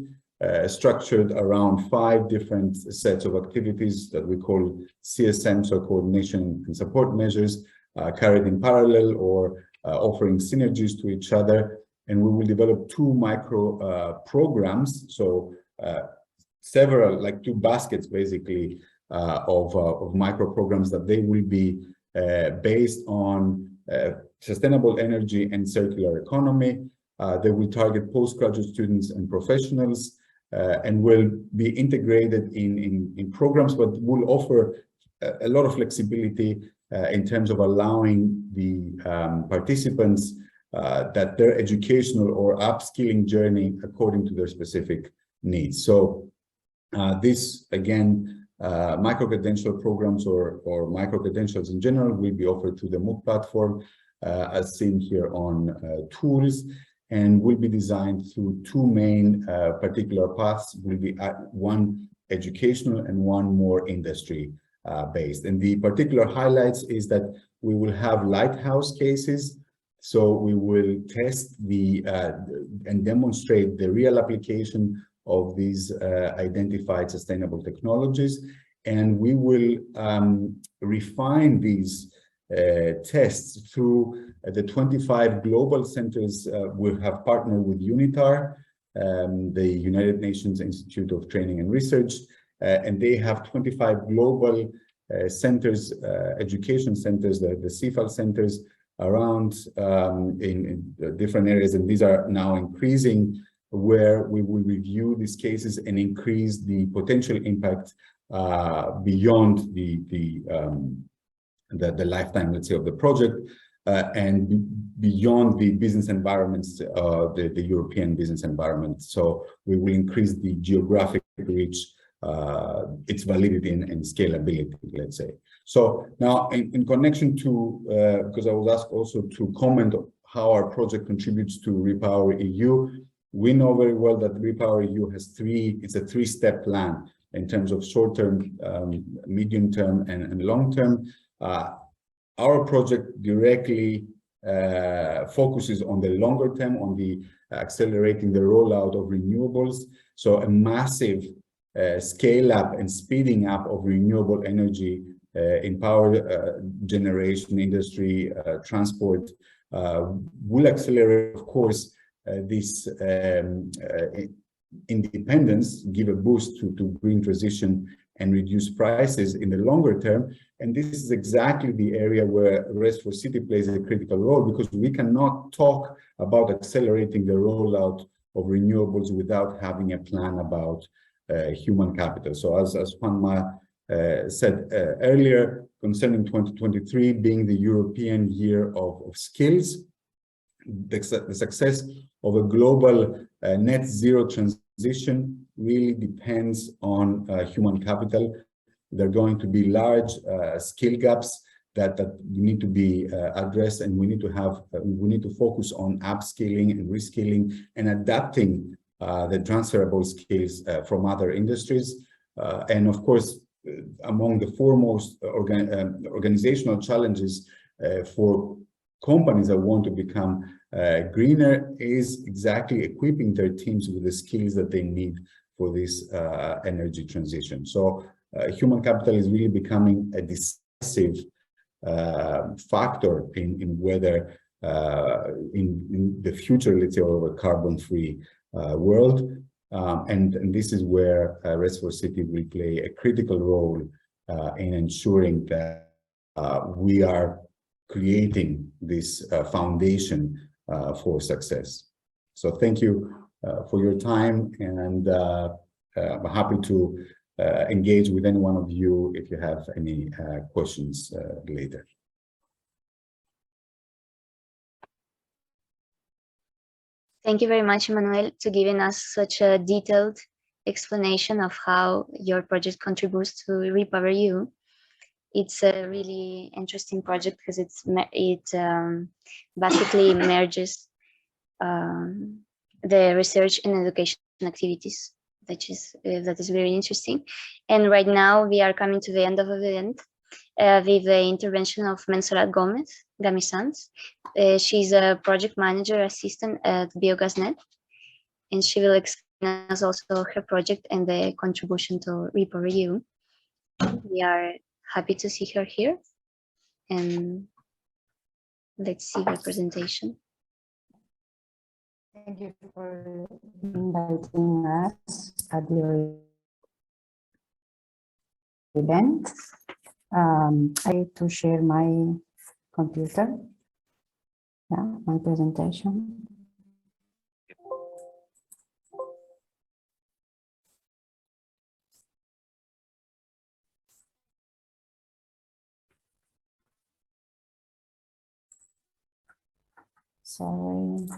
structured around 5 different sets of activities that we call CSM, so coordination and support measures, carried in parallel or offering synergies to each other. And we will develop 2 micro programs, so several, like 2 baskets basically, of micro programs that they will be based on sustainable energy and circular economy. They will target postgraduate students and professionals, and will be integrated in programs, but will offer a lot of flexibility in terms of allowing the participants that their educational or upskilling journey according to their specific needs. So this, again, micro-credential programs or micro-credentials in general will be offered through the MOOC platform, as seen here on tools, and will be designed through 2 main particular paths. Will be one educational and one more industry based. And the particular highlights is that we will have lighthouse cases. So we will test and demonstrate the real application of these identified sustainable technologies. And we will refine these tests through the 25 global centers. We have partnered with UNITAR, the United Nations Institute of Training and Research, and they have 25 global centers, education centers, the CFAL centers, around in different areas, and these are now increasing, where we will review these cases and increase the potential impact beyond the lifetime, let's say, of the project, and beyond the business environments, the European business environment. So we will increase the geographic reach, its validity and scalability, let's say. So now, in connection to, because I was asked also to comment on how our project contributes to Repower EU, we know very well that Repower EU has it's a 3-step plan in terms of short-term, medium-term, and long-term. Our project directly focuses on the longer term, on the accelerating the rollout of renewables. So a massive scale up and speeding up of renewable energy in power generation, industry, transport will accelerate, of course, this independence, give a boost to green transition and reduce prices in the longer term. And this is exactly the area where RES4City plays a critical role, because we cannot talk about accelerating the rollout of renewables without having a plan about human capital. So as Juanma said earlier, concerning 2023 being the European Year of Skills, the success of a global net zero transition really depends on human capital. There are going to be large skill gaps that need to be addressed, and we need to focus on upskilling and reskilling and adapting the transferable skills from other industries. And of course, among the foremost organizational challenges for companies that want to become greener is exactly equipping their teams with the skills that they need for this energy transition. So human capital is really becoming a decisive factor in whether in the future, let's say, of a carbon-free world. And this is where RES4City will play a critical role in ensuring that we are creating this foundation for success. So thank you for your time, and I'm happy to engage with any one of you if you have any questions later. Thank you very much, Manuel, to giving us such a detailed explanation of how your project contributes to REPowerEU. It's a really interesting project because it basically merges the research and education activities. That is very interesting. And right now we are coming to the end of the event with the intervention of Montserrat Gamisans. She's a project manager assistant at BioGasNet, and she will explain us also her project and the contribution to REPowerEU. We are happy to see her here, and let's see the presentation. Thank you for inviting us at your event. I need to share my computer, my presentation. Sorry.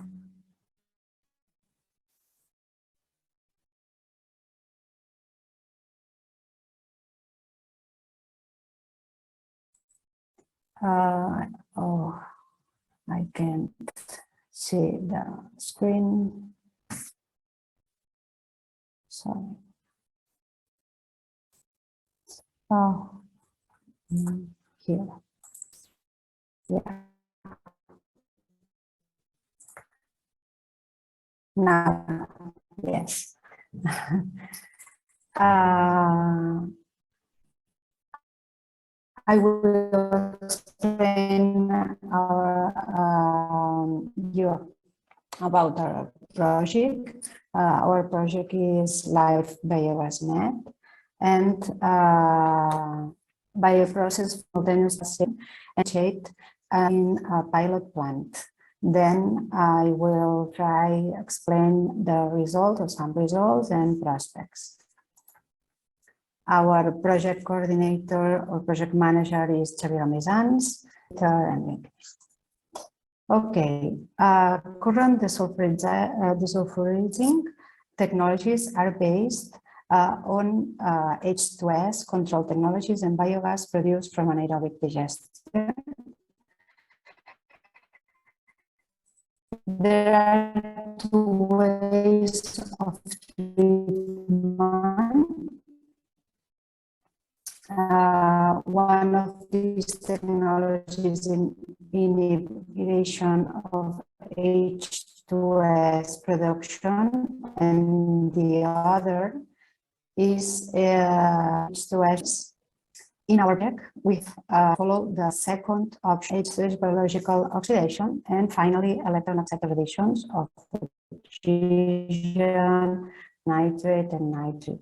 Oh, I can't see the screen. Sorry. Oh, here. Yeah. Now, yes. I will explain you about our project. Our project is Live BioGasNet, and bioprocess simultaneous and in a pilot plant. Then I will try explain the result or some results and prospects. Our project coordinator or project manager is Xavier Gamisans, and me. Okay, current desulfurizing technologies are based on H2S control technologies and biogas produced from anaerobic digestion. There are two ways of treatment. One of these technologies in inhibition of H2S production, and the other is H2S. In our deck, we follow the second option, H2S biological oxidation, and finally electron acceptor additions of oxygen, nitrate, and nitrate.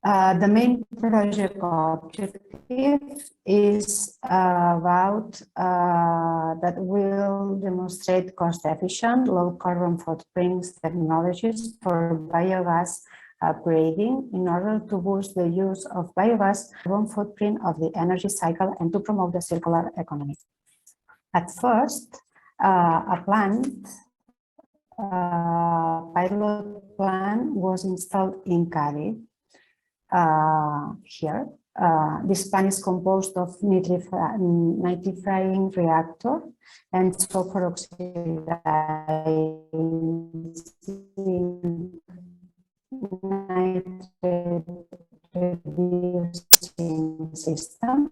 The main project objective is about that will demonstrate cost-efficient, low-carbon footprints technologies for biogas upgrading in order to boost the use of biogas carbon footprint of the energy cycle and to promote the circular economy. At first, a pilot plant was installed in Cádiz. Here, this plant is composed of nitrifying reactor and sulfur oxidizing nitrate reducing system.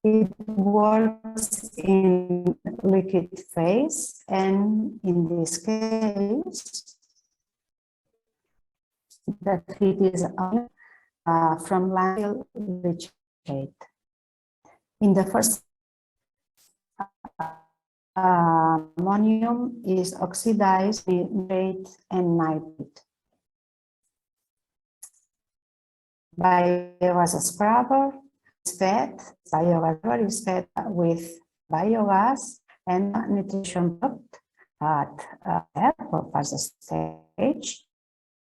It works in liquid phase, and in this case, the heat is from landfill leachate. In the first, ammonium is oxidized with nitrate and nitrate. Biogas scrubber is fed. Biogas is fed with biogas and nutrition product at or fast stage.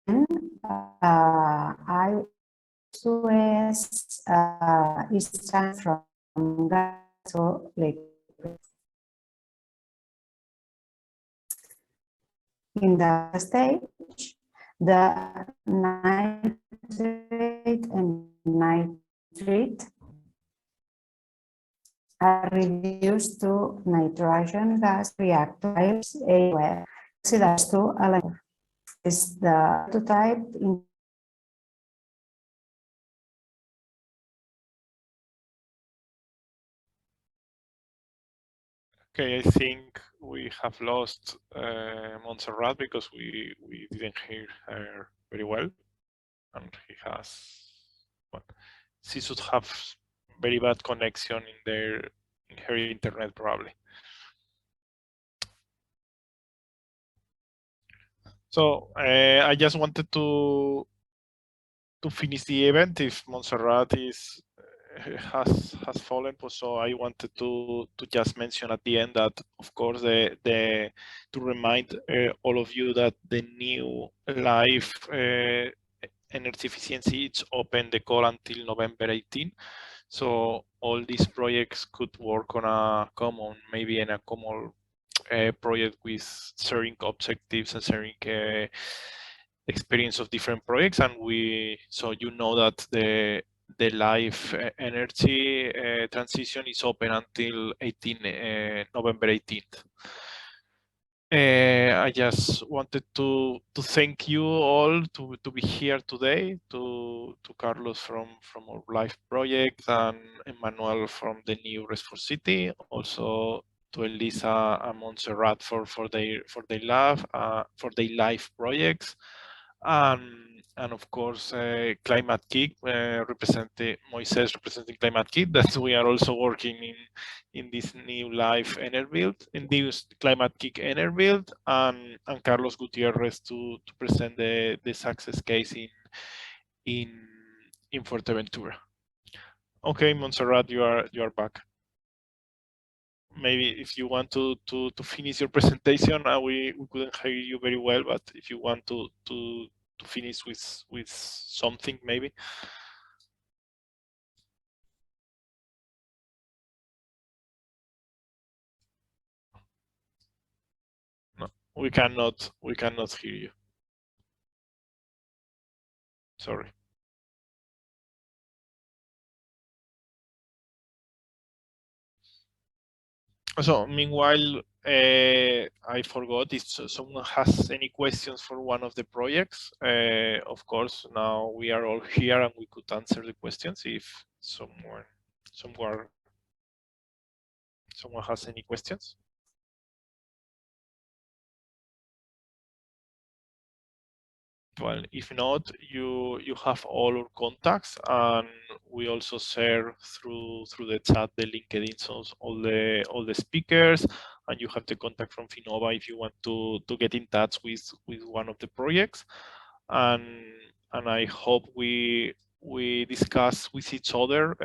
And I2S is transferred from gas to liquid. In the stage, the nitrate and nitrate are reduced to nitrogen gas reactors anywhere. Considers to element is the prototype in Okay, I think we have lost Montserrat because we didn't hear her very well, and she should have very bad connection in her internet probably. So I just wanted to finish the event if Montserrat has fallen. So I wanted to just mention at the end that, of course, to remind all of you that the new live energy efficiency is open the call until November 18. So all these projects could work on a common, maybe in a common project with sharing objectives and sharing experience of different projects. And so you know that the live energy transition is open until November 18th. I just wanted to thank you all to be here today, to Carlos from our live project and Emmanuel from the new REST4 City, also to Elisa and Montserrat for their live projects, and of course Climate Kick representing Moises representing Climate Kick, that we are also working in this new live build, in this Climate Kick build, and Carlos Gutierrez to present the success case in Fuerteventura. Okay, Montserrat, you are back. Maybe if you want to finish your presentation, we couldn't hear you very well, but if you want to finish with something, maybe. No, we cannot hear you. Sorry. So meanwhile, I forgot if someone has any questions for one of the projects. Of course, now we are all here and we could answer the questions if someone has any questions. Well, if not, you have all our contacts, and we also share through the chat the LinkedIn of all the speakers, and you have the contact from Finova if you want to get in touch with one of the projects, and I hope we discuss with each other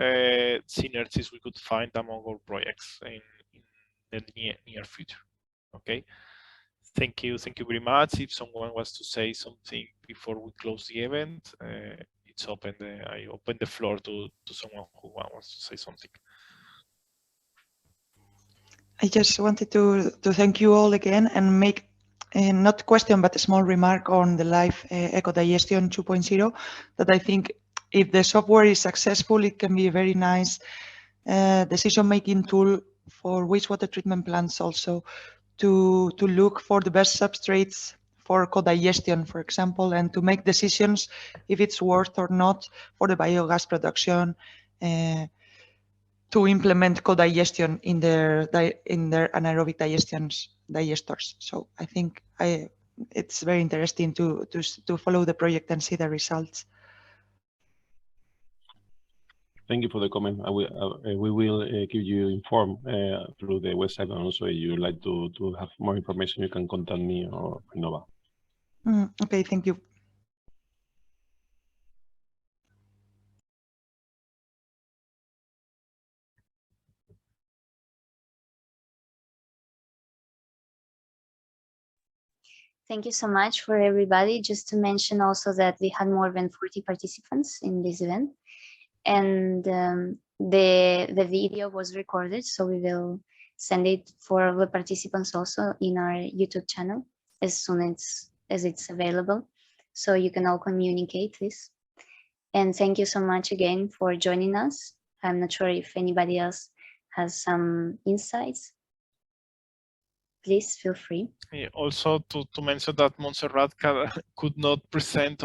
synergies we could find among our projects in the near future. Okay. Thank you very much. If someone wants to say something before we close the event, it's open. I open the floor to someone who wants to say something. I just wanted to thank you all again and make not question but a small remark on the live ECODIGESTION 2.0, that I think if the software is successful, it can be a very nice decision-making tool for wastewater treatment plants also, to look for the best substrates for co-digestion, for example, and to make decisions if it's worth or not for the biogas production to implement co-digestion in their anaerobic digesters. So I think it's very interesting to follow the project and see the results. Thank you for the comment. We will keep you informed through the website, and also if you would like to have more information, you can contact me or Finova. Okay, thank you. Thank you so much for everybody. Just to mention also that we had more than 40 participants in this event, and the video was recorded, so we will send it for the participants also in our YouTube channel. as soon as it's available, so you can all communicate this. And thank you so much again for joining us. I'm not sure if anybody else has some insights. Please feel free. Also to mention that Montserrat could not present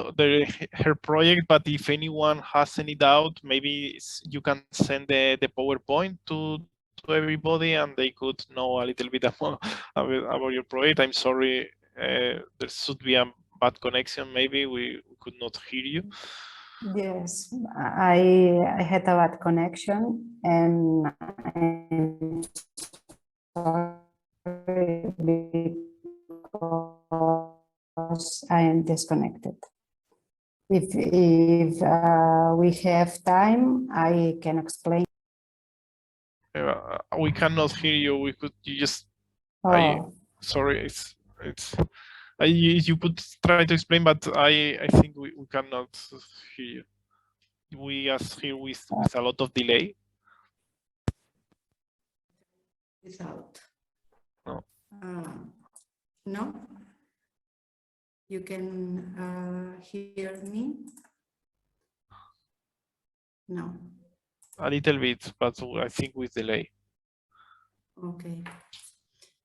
her project, but if anyone has any doubt, maybe you can send the PowerPoint to everybody and they could know a little bit about your project. I'm sorry, there should be a bad connection. Maybe we could not hear you. Yes, I had a bad connection, and I'm sorry because I am disconnected. If we have time, I can explain. We cannot hear you. You just. Oh. Sorry, you could try to explain, but I think we cannot hear you. We are here with a lot of delay. Without. No. No. You can hear me? No. A little bit, but I think with delay. Okay.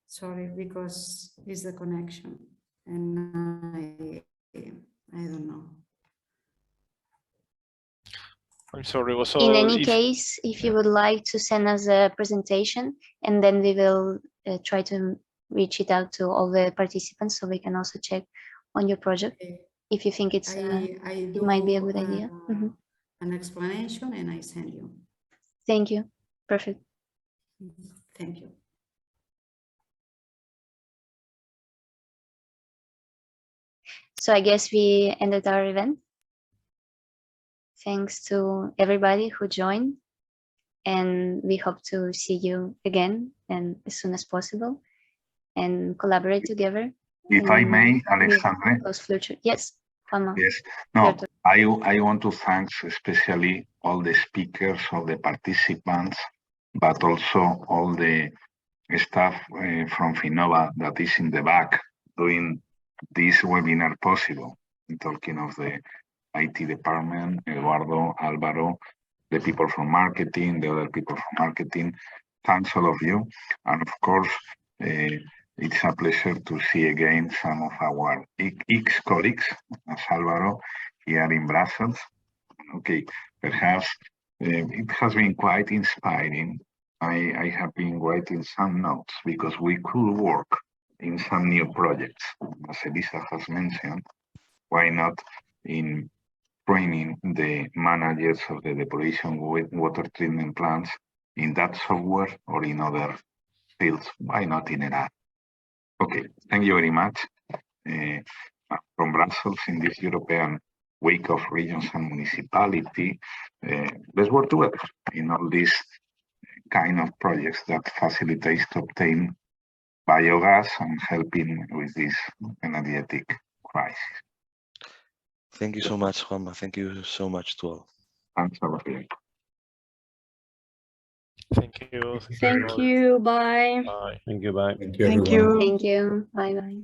Sorry, because it's the connection, and I don't know. I'm sorry. Also, in any case, if you would like to send us a presentation, and then we will try to reach it out to all the participants so we can also check on your project. Okay. If you think it might be a good idea. An explanation, and I send you. Thank you. Perfect. Thank you. So I guess we ended our event. Thanks to everybody who joined, and we hope to see you again and as soon as possible and collaborate together. If I may, Alexandre. Yes, Juanma. Yes. No, I want to thank especially all the speakers, all the participants, but also all the staff from Finova that is in the back doing this webinar possible. I'm talking of the IT department, Eduardo, Álvaro, the people from marketing, the other people from marketing. Thanks all of you. And of course, it's a pleasure to see again some of our ex-colleagues, as Álvaro, here in Brussels. Okay, perhaps it has been quite inspiring. I have been writing some notes because we could work in some new projects. As Elisa has mentioned, why not in training the managers of the depuration water treatment plants in that software or in other fields? Why not in ERA? Okay, thank you very much. From Brussels in this European Week of Regions and Municipality, let's work together in all these kind of projects that facilitates to obtain biogas and helping with this energetic crisis. Thank you so much, Juanma. Thank you so much to all. Thanks a lot. Thank you. Thank you. Bye. Bye. Thank you. Bye. Thank you, Thank everyone. you. Thank you. Bye bye.